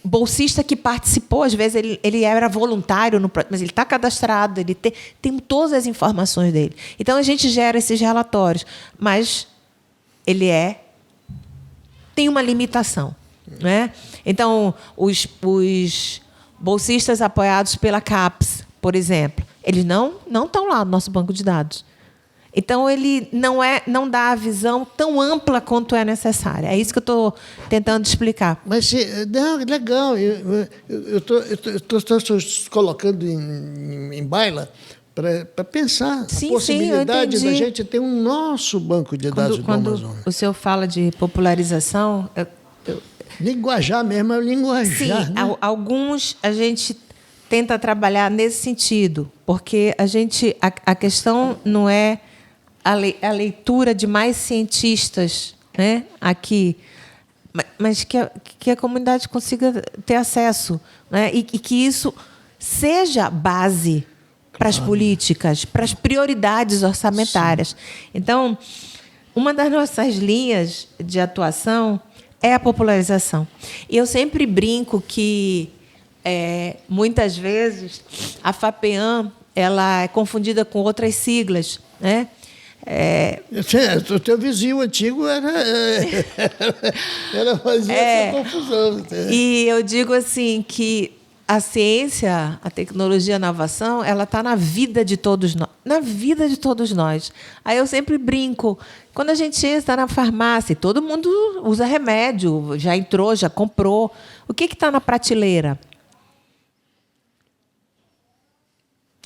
B: bolsista que participou, às vezes ele era voluntário, mas ele está cadastrado, ele tem todas as informações dele. Então, a gente gera esses relatórios, mas ele tem uma limitação. Né? Então, os bolsistas apoiados pela CAPES, por exemplo, eles não estão lá no nosso banco de dados. Então, ele não dá a visão tão ampla quanto é necessária. É isso que eu estou tentando explicar.
A: Mas, legal. Eu estou colocando em baila para pensar a possibilidade da gente ter um nosso banco de dados do Amazonas.
B: Quando o senhor fala de popularização...
A: Linguajar mesmo é o linguajar.
B: Sim,
A: né?
B: Alguns a gente tenta trabalhar nesse sentido, porque a questão não é a leitura de mais cientistas, né, aqui, mas que a comunidade consiga ter acesso, né, e que isso seja base para as políticas, para as prioridades orçamentárias. Sim. Então, uma das nossas linhas de atuação é a popularização. E eu sempre brinco que, muitas vezes, a FAPEAM ela é confundida com outras siglas, né?
A: O teu vizinho antigo fazia essa confusão.
B: E eu digo assim que a ciência, a tecnologia, a inovação, ela está na vida de todos nós. Na vida de todos nós. Aí eu sempre brinco, quando a gente está na farmácia, todo mundo usa remédio, já entrou, já comprou. O que está na prateleira?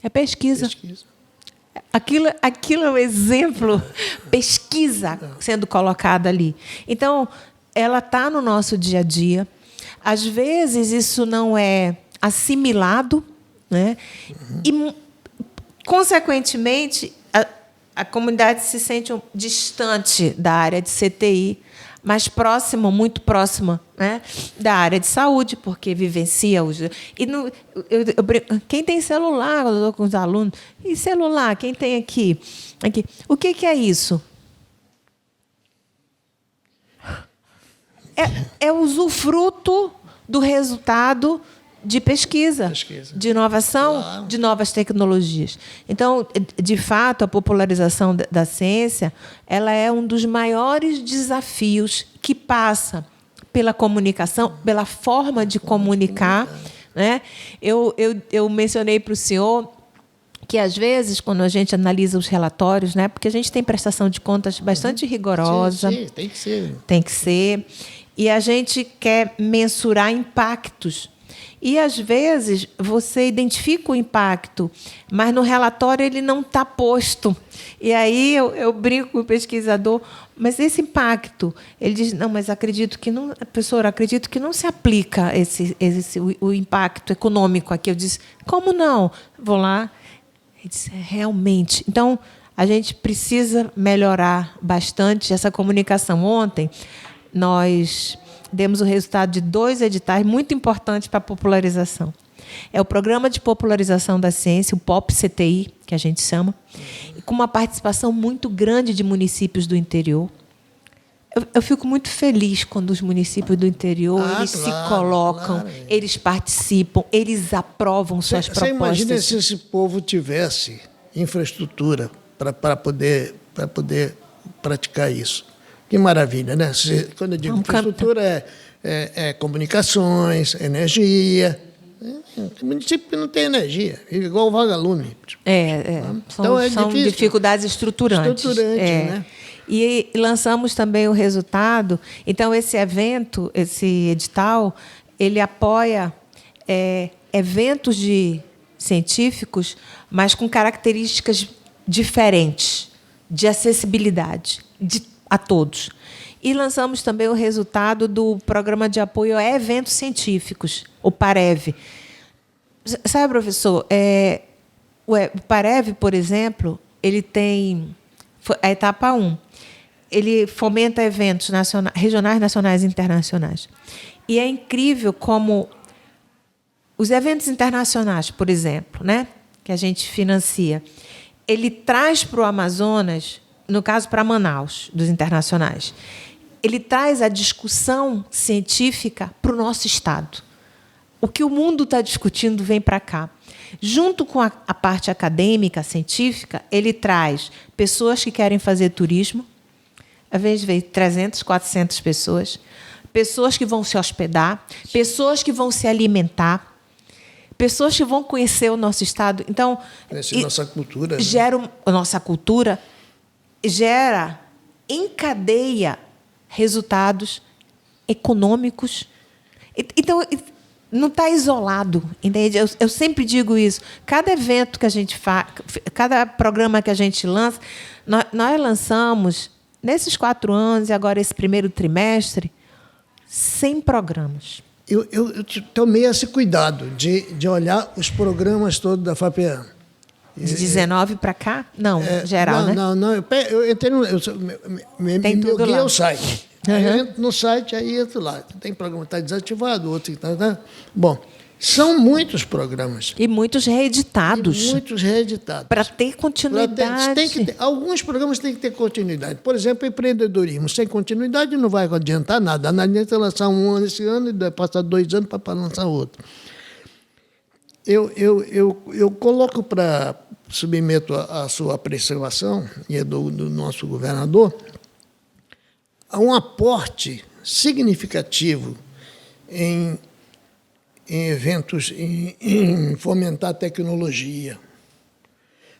B: É pesquisa. Aquilo é um exemplo, pesquisa sendo colocada ali. Então, ela está no nosso dia a dia. Às vezes, isso não é assimilado, né? E, consequentemente, a comunidade se sente distante da área de CTI, mais próxima, muito próxima, né, da área de saúde, porque vivencia os... quem tem celular, eu estou com os alunos, e celular, quem tem aqui? O que é isso? É usufruto do resultado de pesquisa, de inovação, claro, de novas tecnologias. Então, de fato, a popularização da ciência, ela é um dos maiores desafios que passa pela comunicação, pela forma de comunicar. Né? Eu mencionei para o senhor que, às vezes, quando a gente analisa os relatórios, né, porque a gente tem prestação de contas bastante rigorosa.
A: Sim, tem que ser.
B: Tem que ser. E a gente quer mensurar impactos. E, às vezes, você identifica o impacto, mas no relatório ele não está posto. E aí eu brinco com o pesquisador, mas esse impacto, ele diz, não, mas acredito que não, professor, acredito que não se aplica o impacto econômico aqui. Eu disse, como não? Vou lá, ele disse, realmente. Então, a gente precisa melhorar bastante essa comunicação. Ontem, nós demos o resultado de 2 editais muito importantes para a popularização. É o Programa de Popularização da Ciência, o POP-CTI, que a gente chama, com uma participação muito grande de municípios do interior. Eu fico muito feliz quando os municípios do interior eles se colocam, eles participam, eles aprovam suas propostas.
A: Você imagina se esse povo tivesse infraestrutura para poder praticar isso. Que maravilha, né? Quando eu digo infraestrutura, é comunicações, energia. O município não tem energia, vive igual o vagalume.
B: São dificuldades estruturantes.
A: Né?
B: E lançamos também o resultado. Então, esse evento, esse edital, ele apoia eventos científicos, mas com características diferentes, de acessibilidade a todos. E lançamos também o resultado do Programa de Apoio a Eventos Científicos, o PAREV. Sabe, professor, o PAREV, por exemplo, ele tem a etapa 1. Ele fomenta eventos regionais, nacionais e internacionais. E é incrível como os eventos internacionais, por exemplo, né, que a gente financia, ele traz para o Amazonas, no caso para Manaus, dos internacionais, ele traz a discussão científica para o nosso estado. O que o mundo está discutindo vem para cá. Junto com a parte acadêmica, científica, ele traz pessoas que querem fazer turismo, às vezes vem 300, 400 pessoas, pessoas que vão se hospedar, pessoas que vão se alimentar, pessoas que vão conhecer o nosso estado. Então,
A: nossa cultura,
B: nossa cultura gera, encadeia resultados econômicos. Então, não está isolado, entende? Eu sempre digo isso. Cada evento que a gente faz, cada programa que a gente lança, nós lançamos, nesses 4 anos, e agora esse primeiro trimestre, 100 programas.
A: Eu tomei esse cuidado de olhar os programas todos da FAPEAM.
B: De 19 para cá? Não, geral, né?
A: Não. Eu entrei me loguei ao site. Aí eu entro no site, aí entro lá. Tem programa que está desativado, outro que está... Bom, são muitos programas.
B: E muitos reeditados. Para ter continuidade.
A: Alguns programas têm que ter continuidade. Por exemplo, empreendedorismo. Sem continuidade não vai adiantar nada. Não adianta lançar um ano esse ano e passar 2 anos para lançar outro. Eu coloco submeto a sua apreciação, e é do nosso governador, a um aporte significativo em eventos, em fomentar a tecnologia.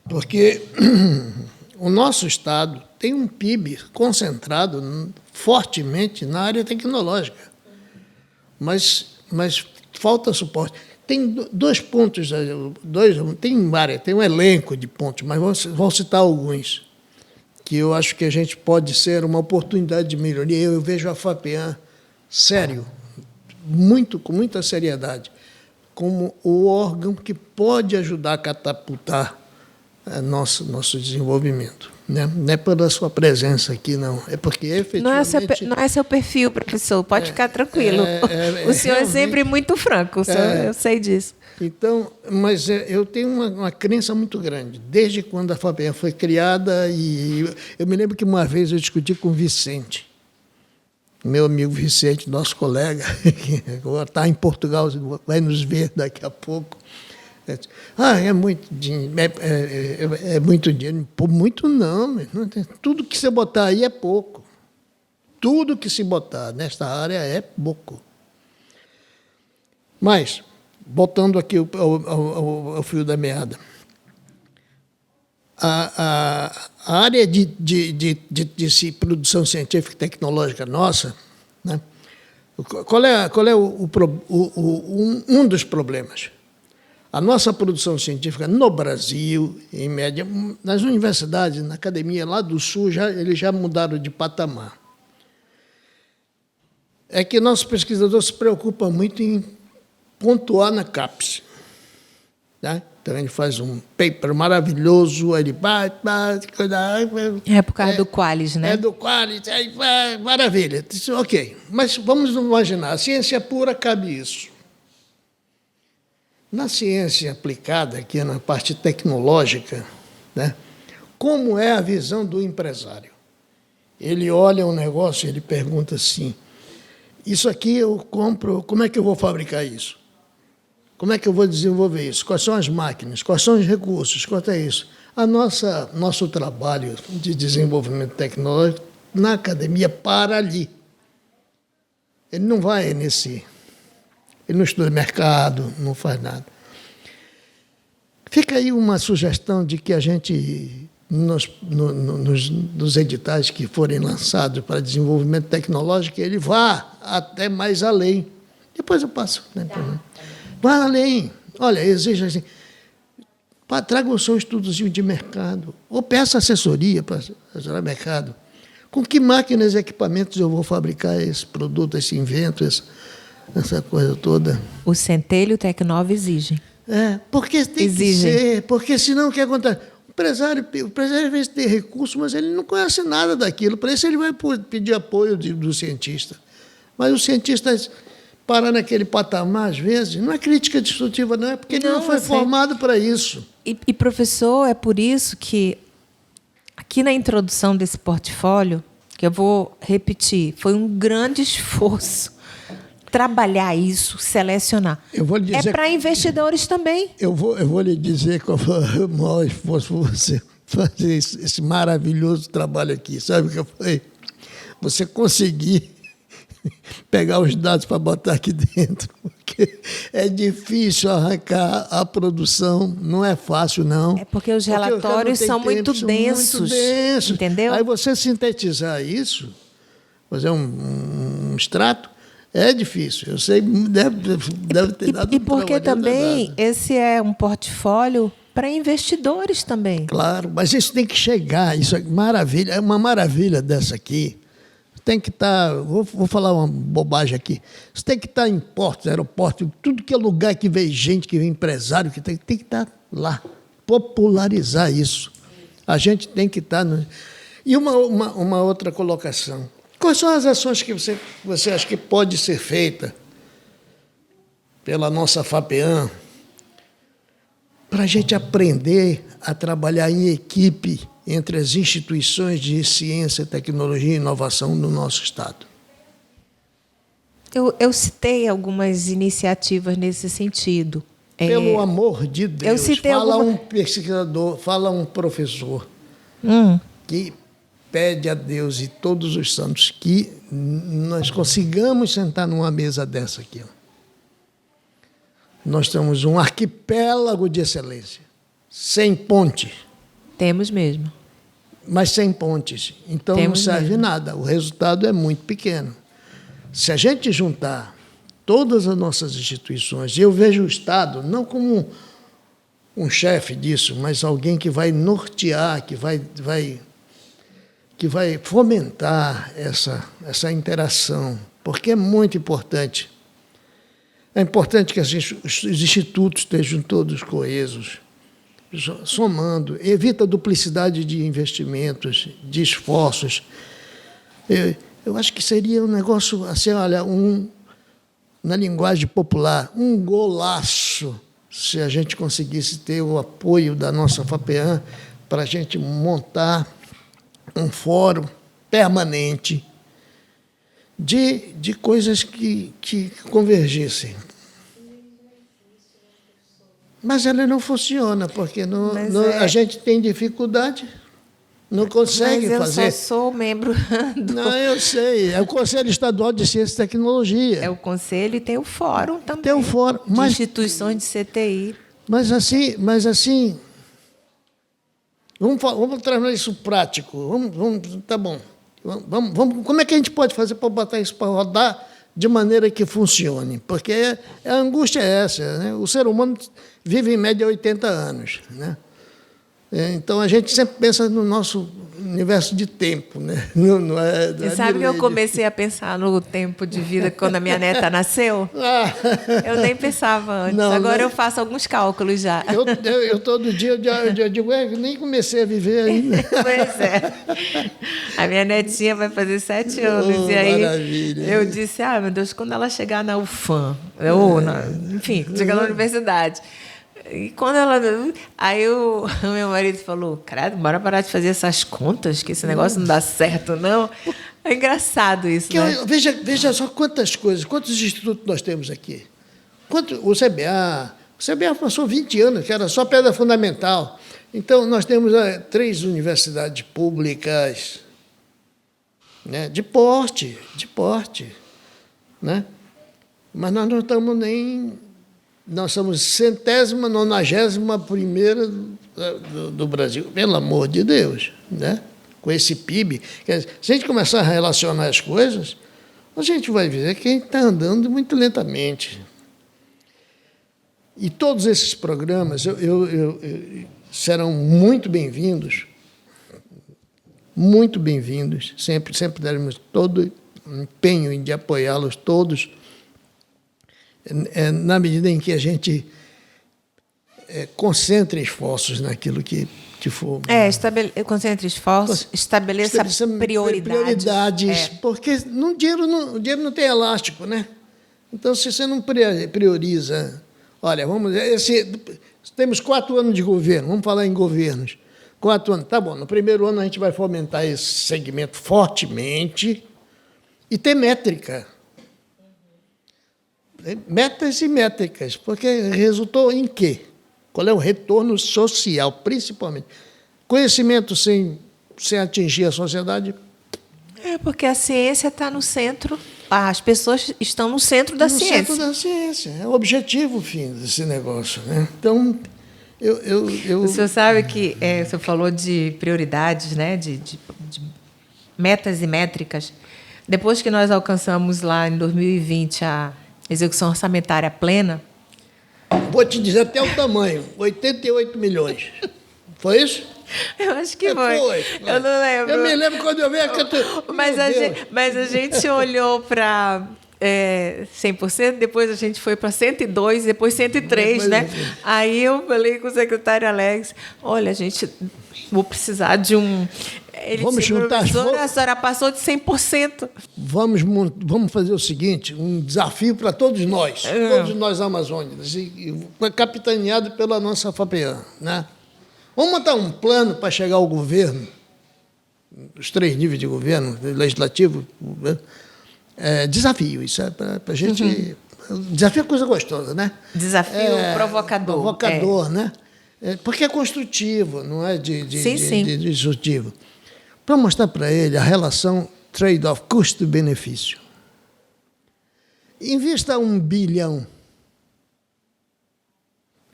A: Porque o nosso Estado tem um PIB concentrado fortemente na área tecnológica, mas falta suporte. Tem 2 pontos, tem um elenco de pontos, mas vou citar alguns, que eu acho que a gente pode ser uma oportunidade de melhoria. Eu vejo a FAPEAM, sério, com muita seriedade, como o órgão que pode ajudar a catapultar nosso desenvolvimento. Né? Não é pela sua presença aqui, não. É porque, efetivamente...
B: Não é seu perfil, professor. Pode ficar tranquilo. O senhor realmente... é sempre muito franco. Eu sei disso.
A: Então, mas eu tenho uma crença muito grande. Desde quando a FAPEAM foi criada, e eu me lembro que uma vez eu discuti com o Vicente, meu amigo Vicente, nosso colega, que agora está em Portugal, vai nos ver daqui a pouco. É muito dinheiro. É muito dinheiro. Muito não. Tudo que você botar aí é pouco. Tudo que se botar nesta área é pouco. Mas, voltando aqui ao fio da meada, a área de produção científica e tecnológica nossa, né? Qual é um dos problemas? A nossa produção científica no Brasil, em média, nas universidades, na academia lá do Sul, eles já mudaram de patamar. É que nossos pesquisadores se preocupam muito em pontuar na CAPES. Né? Então, ele faz um paper maravilhoso, aí ele vai...
B: É por causa do Qualis, né?
A: É do Qualis, aí vai, maravilha. Disse, ok, mas vamos imaginar, a ciência pura cabe isso. Na ciência aplicada, aqui na parte tecnológica, né, como é a visão do empresário? Ele olha um negócio e ele pergunta assim, isso aqui eu compro, como é que eu vou fabricar isso? Como é que eu vou desenvolver isso? Quais são as máquinas? Quais são os recursos? Quanto é isso? Nosso trabalho de desenvolvimento tecnológico na academia para ali. Ele não vai nesse... Ele não estuda mercado, não faz nada. Fica aí uma sugestão de que a gente, nos editais que forem lançados para desenvolvimento tecnológico, ele vá até mais além. Depois eu passo. Né? Vá além. Olha, exige assim, traga o seu estudozinho de mercado, ou peça assessoria para assessorar mercado. Com que máquinas e equipamentos eu vou fabricar esse produto, esse invento, essa coisa toda?
B: O Centelho e o Tecnova exigem.
A: Porque tem que ser, porque senão o que acontece? O empresário às vezes tem recurso, mas ele não conhece nada daquilo. Para isso ele vai pedir apoio do cientista. Mas o cientista parar naquele patamar, às vezes, não é crítica destrutiva, não, é porque ele não foi formado para isso.
B: E, professor, é por isso que, aqui na introdução desse portfólio, que eu vou repetir, foi um grande esforço trabalhar isso, selecionar.
A: Eu vou lhe dizer,
B: é para investidores também.
A: Eu vou lhe dizer qual foi o maior esforço para você fazer esse maravilhoso trabalho aqui. Sabe o que foi? Você conseguir pegar os dados para botar aqui dentro, porque é difícil arrancar a produção, não é fácil, não.
B: É porque os relatórios são muito densos, entendeu?
A: Aí você sintetizar isso, fazer um extrato, é difícil. Eu sei, deve ter dado
B: E porque também esse é um portfólio para investidores também.
A: Claro, mas isso tem que chegar, isso é maravilha, é uma maravilha dessa aqui. Tem que estar, vou falar uma bobagem aqui, isso tem que estar em portos, aeroportos, tudo que é lugar que vem gente, que vem empresário, que tem que estar lá, popularizar isso. A gente tem que estar... E uma outra colocação. Quais são as ações que você acha que pode ser feita pela nossa FAPEAM para a gente aprender a trabalhar em equipe entre as instituições de ciência, tecnologia e inovação do nosso Estado?
B: Eu citei algumas iniciativas nesse sentido.
A: Pelo amor de Deus,
B: eu citei
A: um pesquisador, fala um professor que pede a Deus e todos os santos que nós consigamos sentar numa mesa dessa aqui. Nós temos um arquipélago de excelência, sem pontes.
B: Temos mesmo.
A: Mas sem pontes. Então não serve nada. O resultado é muito pequeno. Se a gente juntar todas as nossas instituições, eu vejo o Estado não como um chefe disso, mas alguém que vai nortear, que vai fomentar essa interação, porque é muito importante. É importante que os institutos estejam todos coesos, somando, evita duplicidade de investimentos, de esforços. Eu acho que seria um negócio, assim, olha, na linguagem popular, um golaço, se a gente conseguisse ter o apoio da nossa FAPEAM para a gente montar um fórum permanente de coisas que convergissem. Mas ela não funciona, porque a gente tem dificuldade, não consegue fazer.
B: Mas eu só sou membro do...
A: Não, eu sei. É o Conselho Estadual de Ciência e Tecnologia.
B: É o Conselho e tem o Fórum também.
A: Tem o Fórum.
B: De instituições de CTI.
A: Mas assim vamos trazer isso prático. Tá bom. Como é que a gente pode fazer para botar isso para rodar de maneira que funcione? Porque a angústia é essa, né? O ser humano vive em média 80 anos, né? Então a gente sempre pensa no universo de tempo, né? Não é
B: Você sabe que eu comecei a pensar no tempo de vida quando a minha neta nasceu? Eu nem pensava antes.
A: Não,
B: Agora
A: né?
B: eu faço alguns cálculos já.
A: Eu todo dia eu digo, nem comecei a viver ainda.
B: Pois é. A minha netinha vai fazer 7 anos. E aí
A: maravilha.
B: eu disse, meu Deus, quando ela chegar na UFAM, enfim, chegar na universidade. E quando ela. Aí o meu marido falou, credo, bora parar de fazer essas contas, que esse negócio não dá certo, não. É engraçado isso, né?
A: Veja só quantas coisas, quantos institutos nós temos aqui. O CBA passou 20 anos, que era só pedra fundamental. Então, nós temos 3 universidades públicas, né, de porte, né? Mas nós não estamos nem... Nós somos 191ª do Brasil, pelo amor de Deus, né? Com esse PIB. Quer dizer, se a gente começar a relacionar as coisas, a gente vai ver que a gente está andando muito lentamente. E todos esses programas serão muito bem-vindos, sempre teremos todo empenho de apoiá-los todos, na medida em que a gente concentre esforços naquilo que for...
B: Concentre esforços, estabeleça prioridades.
A: Porque o dinheiro não tem elástico, né? Então, se você não prioriza... Olha, temos 4 anos de governo, vamos falar em governos. 4 anos, tá bom, no primeiro ano a gente vai fomentar esse segmento fortemente e ter métrica. Metas e métricas, porque resultou em quê? Qual é o retorno social, principalmente? Conhecimento sem atingir a sociedade?
B: Porque a ciência está no centro, as pessoas estão no centro da ciência. No
A: centro da ciência, é o objetivo fim desse negócio, né? Então,
B: O senhor sabe que o senhor falou de prioridades, né? de metas e métricas. Depois que nós alcançamos lá em 2020 a execução orçamentária plena...
A: Vou te dizer até o tamanho, 88 milhões. Foi isso?
B: Eu acho que foi. Eu não lembro.
A: Eu me lembro quando eu vi a
B: Mas a gente olhou para 100%, depois a gente foi para 102, depois 103, né? Aí eu falei com o secretário Alex, olha, vou precisar de um...
A: Vamos juntar as forças.
B: A senhora passou de 100%.
A: Vamos fazer o seguinte, um desafio para todos nós amazônicos, capitaneado pela nossa FAPEAM, né? Vamos montar um plano para chegar ao governo, os 3 níveis de governo, legislativo, desafio, isso é para a gente... Desafio é coisa gostosa, né?
B: Desafio provocador.
A: Provocador, né? Porque é construtivo, não é de destrutivo. Para mostrar para ele a relação trade-off, custo-benefício. Invista 1 bilhão.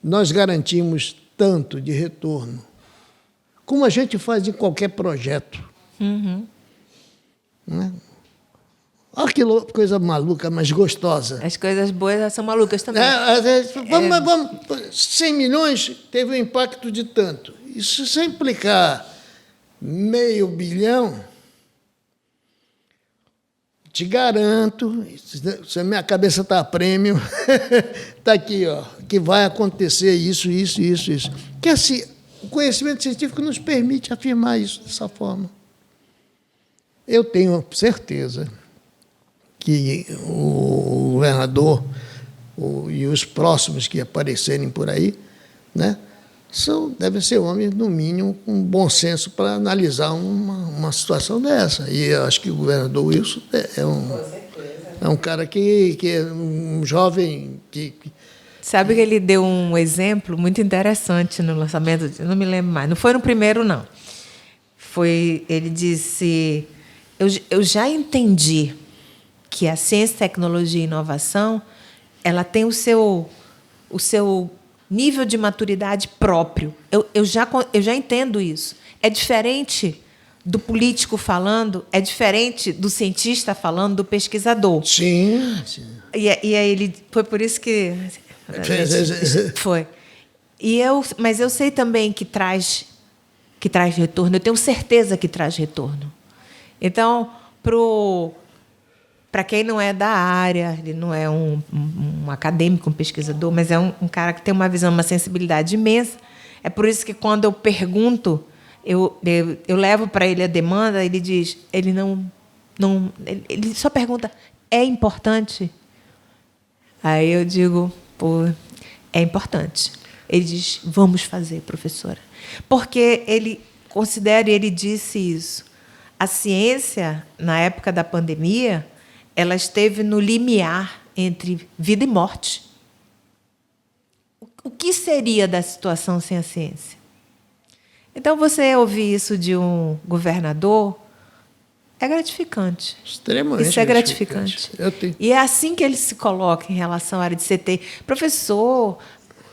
A: Nós garantimos tanto de retorno, como a gente faz em qualquer projeto.
B: Uhum.
A: Né? Olha que coisa maluca, mas gostosa.
B: As coisas boas são malucas também.
A: 100 milhões teve um impacto de tanto. Isso sem implicar $500 milhão, te garanto, se a minha cabeça está a prêmio, está aqui, que vai acontecer isso. Que assim, o conhecimento científico nos permite afirmar isso dessa forma. Eu tenho certeza que o governador e os próximos que aparecerem por aí, né, devem ser homens, no mínimo, com bom senso para analisar uma situação dessa. E eu acho que o governador Wilson é um cara que é um jovem que...
B: Sabe que ele deu um exemplo muito interessante no lançamento, eu não me lembro mais, não foi no primeiro, não. Ele disse, eu já entendi que a ciência, tecnologia e inovação, ela tem o seu nível de maturidade próprio. Eu já entendo isso. É diferente do político falando, é diferente do cientista falando, do pesquisador.
A: Sim.
B: E aí foi por isso que... Foi. Mas eu sei também que traz que traz retorno. Eu tenho certeza que traz retorno. Então, para quem não é da área, ele não é um acadêmico, um pesquisador, mas é um cara que tem uma visão, uma sensibilidade imensa. É por isso que, quando eu pergunto, eu levo para ele a demanda, ele diz, ele só pergunta, é importante? Aí eu digo, pô, é importante. Ele diz, vamos fazer, professora. Porque ele considera, e ele disse isso, a ciência, na época da pandemia, ela esteve no limiar entre vida e morte. O que seria da situação sem a ciência? Então, você ouvir isso de um governador é gratificante.
A: Extremamente.
B: Isso é gratificante. E é assim que ele se coloca em relação à área de CT. Professor,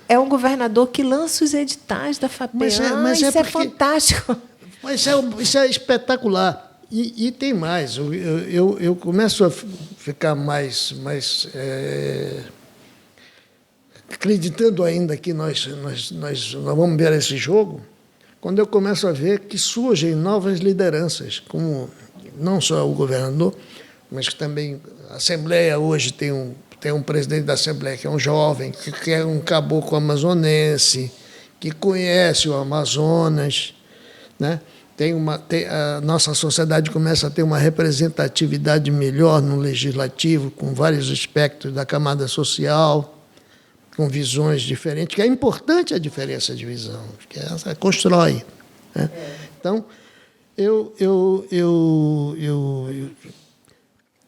B: é um governador que lança os editais da FAPEAM. Mas isso é fantástico.
A: Mas isso é espetacular. E tem mais. Eu começo a ficar mais acreditando ainda que nós vamos ver esse jogo, quando eu começo a ver que surgem novas lideranças, como não só o governador, mas que também a Assembleia hoje tem um presidente da Assembleia que é um jovem, que é um caboclo amazonense, que conhece o Amazonas, né? A nossa sociedade começa a ter uma representatividade melhor no legislativo, com vários aspectos da camada social, com visões diferentes, que é importante a diferença de visão, que essa constrói, né? Então,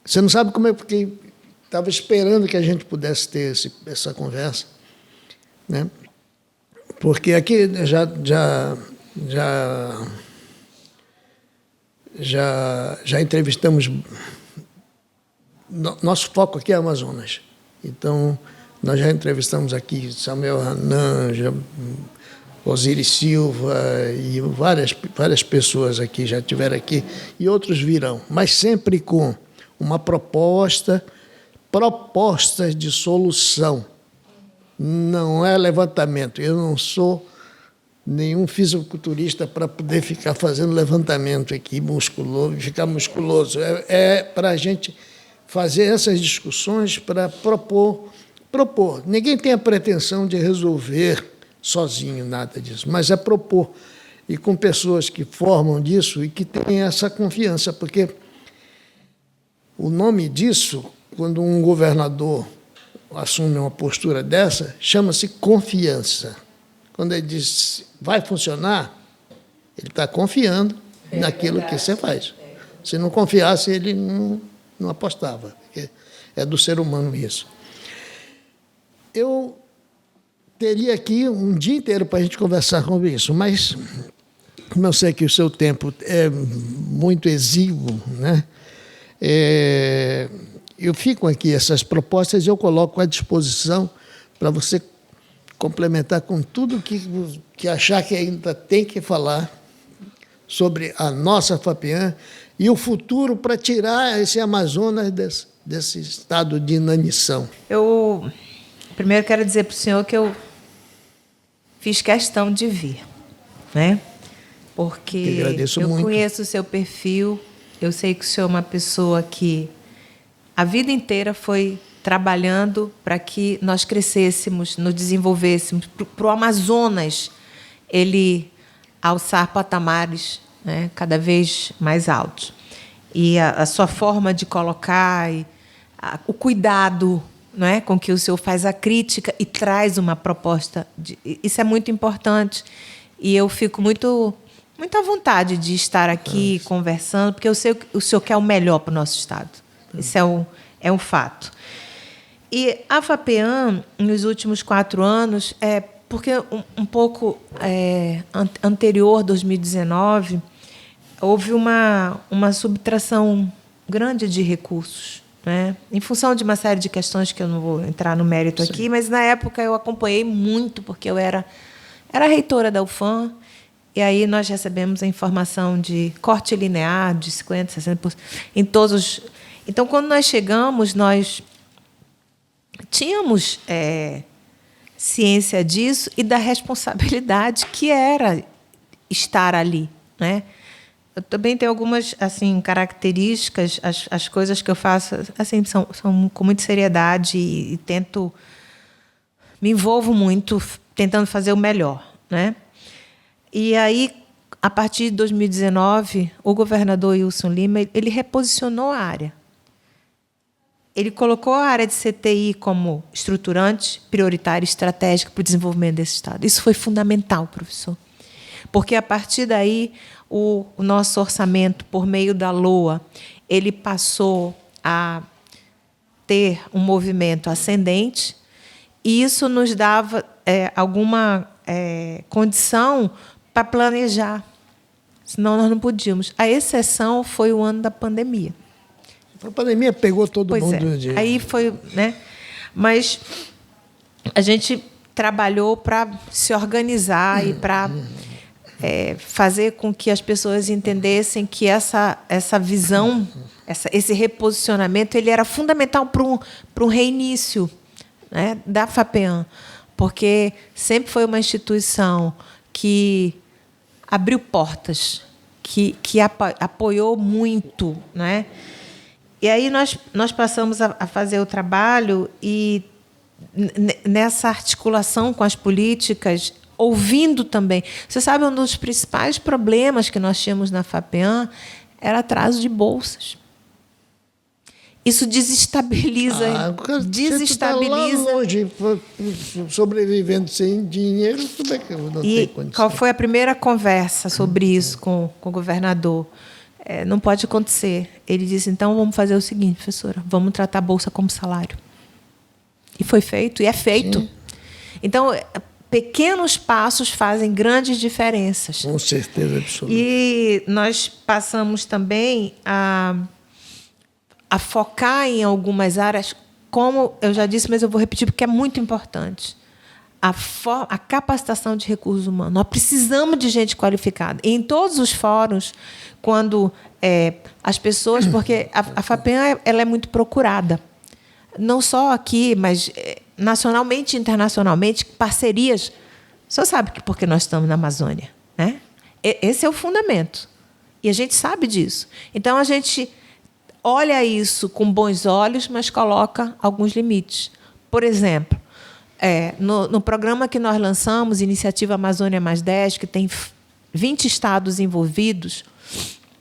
A: você não sabe como é, porque estava esperando que a gente pudesse ter essa conversa, né? Porque aqui já entrevistamos. Nosso foco aqui é Amazonas. Então, nós já entrevistamos aqui Samuel Hanan, Osiris Silva e várias pessoas aqui já estiveram aqui, e outros virão, mas sempre com uma propostas de solução. Não é levantamento. Eu não sou nenhum fisiculturista para poder ficar fazendo levantamento aqui, ficar musculoso. É para a gente fazer essas discussões para propor. Ninguém tem a pretensão de resolver sozinho nada disso, mas é propor. E com pessoas que formam disso e que têm essa confiança, porque o nome disso, quando um governador assume uma postura dessa, chama-se confiança. Quando ele diz vai funcionar, ele está confiando naquilo que você faz. Se não confiasse, ele não apostava. Porque é do ser humano isso. Eu teria aqui um dia inteiro para a gente conversar sobre isso, mas, como eu sei que o seu tempo é muito exíguo, né? Eu fico aqui, essas propostas eu coloco à disposição para você complementar com tudo que achar que ainda tem que falar sobre a nossa FAPEAM e o futuro para tirar esse Amazonas desse estado de inanição.
B: Eu primeiro quero dizer para o senhor que eu fiz questão de vir, né? Porque eu muito. Conheço o seu perfil, eu sei que o senhor é uma pessoa que a vida inteira foi trabalhando para que nós crescêssemos, nos desenvolvêssemos, para o Amazonas ele alçar patamares, né, cada vez mais altos. E a sua forma de colocar, o cuidado, não é, com que o senhor faz a crítica e traz uma proposta, isso é muito importante. E eu fico muito à vontade de estar aqui conversando, porque eu sei que o senhor quer o melhor para o nosso Estado. Isso é um fato. E a FAPEAM, nos últimos 4 anos, porque um pouco anterior, 2019, houve uma subtração grande de recursos, né? Em função de uma série de questões que eu não vou entrar no mérito aqui, mas, na época, eu acompanhei muito, porque eu era reitora da UFAM, e aí nós recebemos a informação de corte linear de 50%, 60% em todos os... Então, quando nós chegamos, nós tínhamos ciência disso e da responsabilidade que era estar ali, né? Eu também tenho algumas assim características, as coisas que eu faço assim são com muita seriedade e tento me envolvo muito tentando fazer o melhor, né? E aí, a partir de 2019, o governador Wilson Lima ele reposicionou a área. Ele colocou a área de CTI como estruturante, prioritária, estratégica para o desenvolvimento desse estado. Isso foi fundamental, professor, porque a partir daí o nosso orçamento, por meio da LOA, ele passou a ter um movimento ascendente, e isso nos dava alguma condição para planejar, senão nós não podíamos. A exceção foi o ano da pandemia.
A: A pandemia pegou todo mundo.
B: Aí foi, né? Mas a gente trabalhou para se organizar e para fazer com que as pessoas entendessem que essa visão, esse reposicionamento, ele era fundamental para um reinício, né, da FAPEAM, porque sempre foi uma instituição que abriu portas, que apoiou muito, né? E aí nós passamos a fazer o trabalho e nessa articulação com as políticas, ouvindo também. Você sabe, um dos principais problemas que nós tínhamos na FAPEAM era atraso de bolsas. Isso desestabiliza.
A: Você está lá longe, sobrevivendo sem dinheiro, como é que eu não tenho condição?
B: Qual foi a primeira conversa sobre isso com o governador? Não pode acontecer. Ele disse, então, vamos fazer o seguinte, professora, vamos tratar a bolsa como salário. E foi feito, e é feito. Sim. Então, pequenos passos fazem grandes diferenças.
A: Com certeza absoluta.
B: E nós passamos também a focar em algumas áreas, como eu já disse, mas eu vou repetir porque é muito importante. A capacitação de recursos humanos. Nós precisamos de gente qualificada. E em todos os fóruns, quando as pessoas... Porque a FAPEAM ela é muito procurada. Não só aqui, mas nacionalmente e internacionalmente, parcerias. O senhor sabe que porque nós estamos na Amazônia, né? Esse é o fundamento. E a gente sabe disso. Então, a gente olha isso com bons olhos, mas coloca alguns limites. Por exemplo, no programa que nós lançamos, Iniciativa Amazônia Mais 10, que tem 20 estados envolvidos,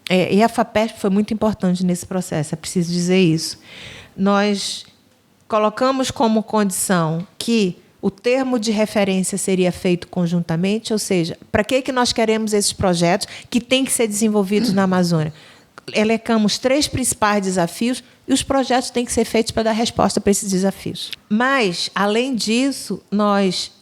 B: e a FAPESP foi muito importante nesse processo, é preciso dizer isso. Nós colocamos como condição que o termo de referência seria feito conjuntamente, ou seja, para que nós queremos esses projetos que têm que ser desenvolvidos na Amazônia? Elencamos 3 principais desafios e os projetos têm que ser feitos para dar resposta para esses desafios. Mas, além disso, nós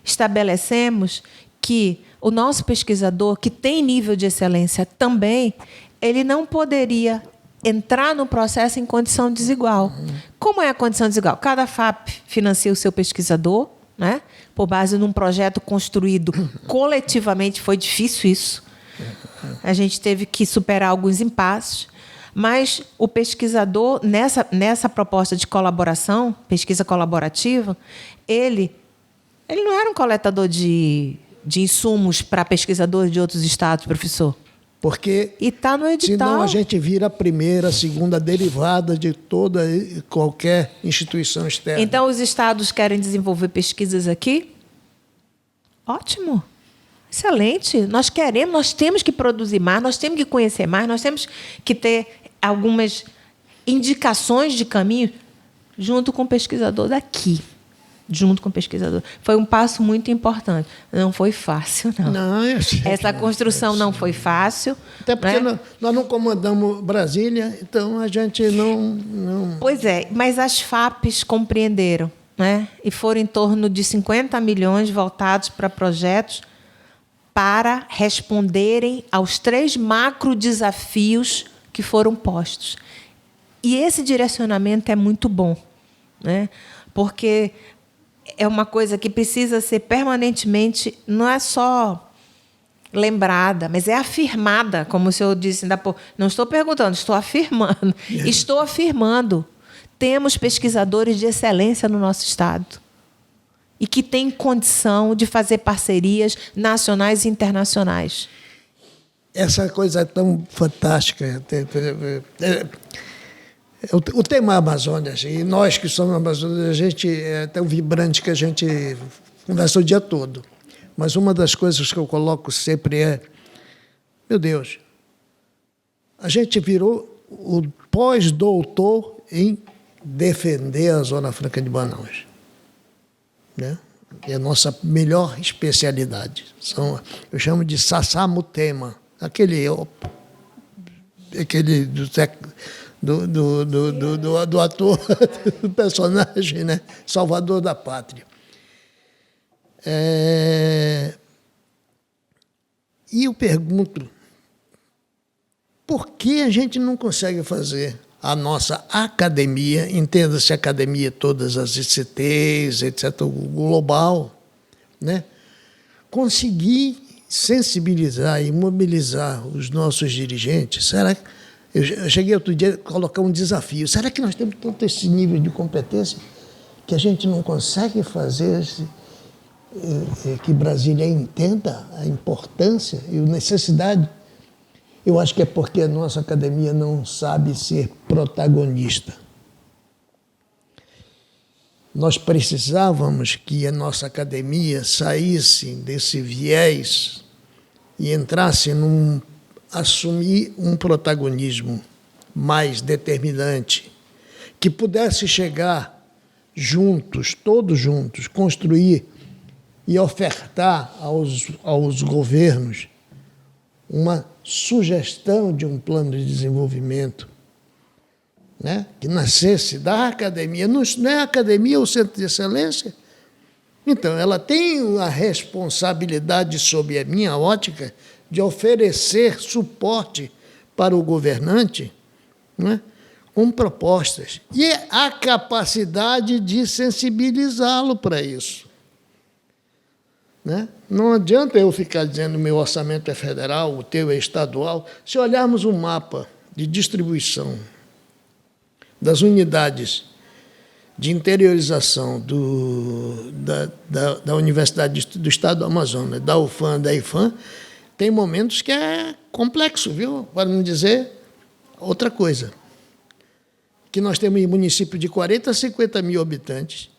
B: estabelecemos que o nosso pesquisador, que tem nível de excelência também, ele não poderia entrar no processo em condição desigual. Como é a condição desigual? Cada FAP financia o seu pesquisador, né, por base de um projeto construído coletivamente. Foi difícil isso. A gente teve que superar alguns impasses, mas o pesquisador, nessa proposta de colaboração, pesquisa colaborativa, ele não era um coletador de insumos para pesquisadores de outros estados, professor.
A: Porque
B: e está no edital.
A: Senão a gente vira a primeira, a segunda derivada de toda qualquer instituição externa.
B: Então, os estados querem desenvolver pesquisas aqui? Ótimo. Excelente. Nós temos que produzir mais, nós temos que conhecer mais, nós temos que ter algumas indicações de caminho junto com o pesquisador daqui. Junto com o pesquisador. Foi um passo muito importante. Não foi fácil, não.
A: Não, eu sei.
B: Essa construção não foi fácil.
A: Até porque nós não comandamos Brasília, então a gente não...
B: Pois é, mas as FAPs compreenderam, né? E foram em torno de 50 milhões voltados para projetos para responderem aos 3 macro desafios que foram postos. E esse direcionamento é muito bom, né? Porque é uma coisa que precisa ser permanentemente, não é só lembrada, mas é afirmada, como o senhor disse ainda há pouco. Não estou perguntando, estou afirmando. Estou afirmando. Temos pesquisadores de excelência no nosso estado. e que tem condição de fazer parcerias nacionais e internacionais.
A: Essa coisa é tão fantástica. O tema Amazônia, e nós que somos Amazônia, a gente é tão vibrante que a gente conversa o dia todo. Mas uma das coisas que eu coloco sempre é, meu Deus, a gente virou o pós-doutor em defender a Zona Franca de Manaus, né? É a nossa melhor especialidade. Eu chamo de Sassamutema, aquele do ator, do personagem, né? Salvador da Pátria. E eu pergunto, por que a gente não consegue fazer a nossa academia, entenda-se academia, todas as ICTs, etc., o global, né? Conseguir sensibilizar e mobilizar os nossos dirigentes? Será que eu cheguei outro dia a colocar um desafio. Será que nós temos tanto esse nível de competência que a gente não consegue fazer que Brasília entenda a importância e a necessidade? Eu acho que é porque a nossa academia não sabe ser protagonista. Nós precisávamos que a nossa academia saísse desse viés e entrasse assumir um protagonismo mais determinante, que pudesse chegar juntos, todos juntos, construir e ofertar aos governos uma sugestão de um plano de desenvolvimento, né, que nascesse da academia. Não é a academia o centro de excelência? Então, ela tem a responsabilidade, sob a minha ótica, de oferecer suporte para o governante, né, com propostas. E a capacidade de sensibilizá-lo para isso. Né? Não adianta eu ficar dizendo que o meu orçamento é federal, o teu é estadual. Se olharmos um mapa de distribuição das unidades de interiorização da Universidade do Estado do Amazonas, da UFAM, da IFAM, tem momentos que é complexo, viu? Para não dizer outra coisa. Que nós temos um município de 40 a 50 mil habitantes,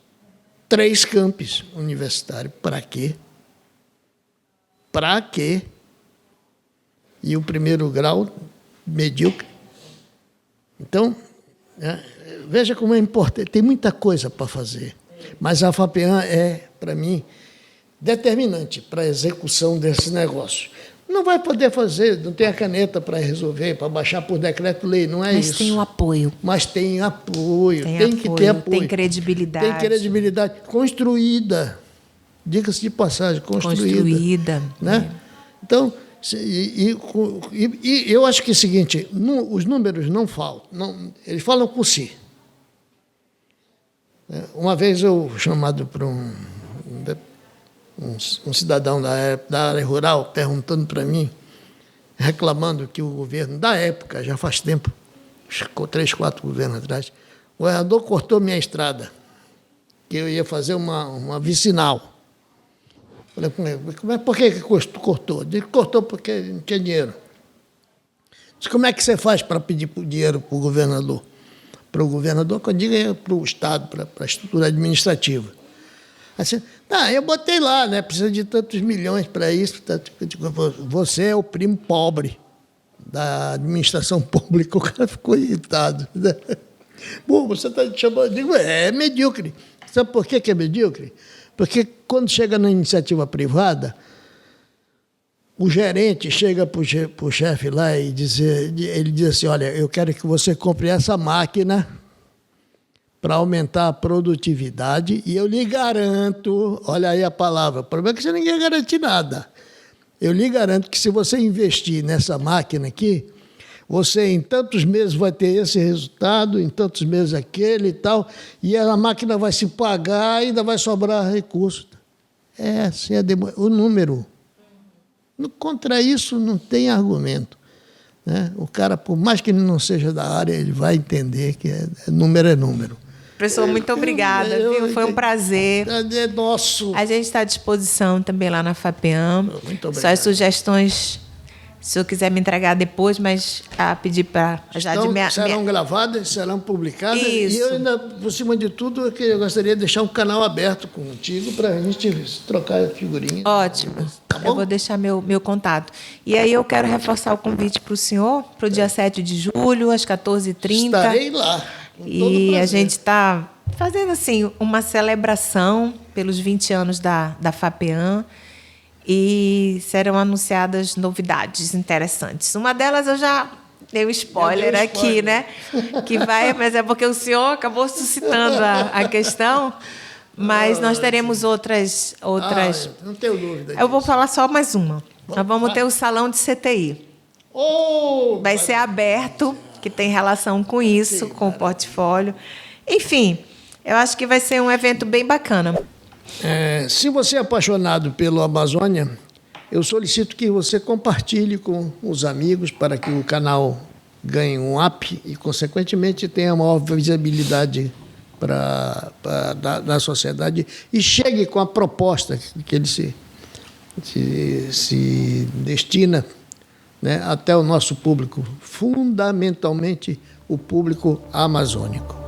A: 3 campos universitários. Para quê? Para quê? E o primeiro grau, medíocre. Então, veja como é importante. Tem muita coisa para fazer. Mas a FAPEAM é, para mim, determinante para a execução desse negócio. Não vai poder fazer, não tem a caneta para resolver, para baixar por decreto-lei, não é isso.
B: Mas tem o apoio.
A: Mas tem apoio, tem que ter apoio.
B: Tem credibilidade.
A: Tem credibilidade construída. Diga-se de passagem, construída. Né? Então, eu acho que é o seguinte, os números não faltam, eles falam por si. Uma vez eu chamado para um cidadão da área rural perguntando para mim, reclamando que o governo, da época, já faz tempo, 3, 4 governos atrás, o governador cortou minha estrada, que eu ia fazer uma vicinal. Falei, mas por que cortou? Disse, cortou porque não tinha dinheiro. Disse, como é que você faz para pedir dinheiro para o governador? Para o governador, quando eu digo, é para o Estado, para a estrutura administrativa. Assim, eu botei lá, né? Precisa de tantos milhões para isso. Você é o primo pobre da administração pública. O cara ficou irritado. Bom, você está chamando... Eu digo, é medíocre. Sabe por que é medíocre? Porque quando chega na iniciativa privada, o gerente chega para o chefe lá e ele diz assim, olha, eu quero que você compre essa máquina para aumentar a produtividade e eu lhe garanto, olha aí a palavra, o problema é que você ninguém garante nada. Eu lhe garanto que se você investir nessa máquina aqui, você em tantos meses vai ter esse resultado, em tantos meses aquele e tal, e a máquina vai se pagar e ainda vai sobrar recurso. Assim é o número. Contra isso não tem argumento. Né? O cara, por mais que ele não seja da área, ele vai entender que número é número.
B: Professor, muito obrigada, viu? Foi um prazer.
A: É nosso.
B: A gente está à disposição também lá na FAPEAM.
A: Muito obrigado.
B: Suas sugestões, se o senhor quiser me entregar depois, mas pedir para...
A: Serão gravadas, serão publicadas.
B: Isso.
A: E eu ainda, por cima de tudo, eu gostaria de deixar um canal aberto contigo para a gente trocar figurinhas.
B: Ótimo.
A: Tá bom?
B: Eu vou deixar meu contato. E aí eu quero reforçar o convite para o senhor, para o dia 7 de julho, às 14h30.
A: Estarei lá. Com todo
B: E a
A: prazer.
B: gente está fazendo assim uma celebração pelos 20 anos da FAPEAM e serão anunciadas novidades interessantes. Uma delas eu já dei um spoiler aqui, né? Que vai, mas é porque o senhor acabou suscitando a questão. Mas nós teremos outras.
A: Não tenho dúvida.
B: Eu vou
A: disso.
B: falar só mais uma. Nós vamos ter o salão de CTI.
A: Oh,
B: Vai ser aberto, que tem relação com isso, com o portfólio. Enfim, eu acho que vai ser um evento bem bacana.
A: Se você é apaixonado pela Amazônia, eu solicito que você compartilhe com os amigos para que o canal ganhe um up e, consequentemente, tenha maior visibilidade da sociedade e chegue com a proposta que ele se destina, né, até o nosso público, fundamentalmente o público amazônico.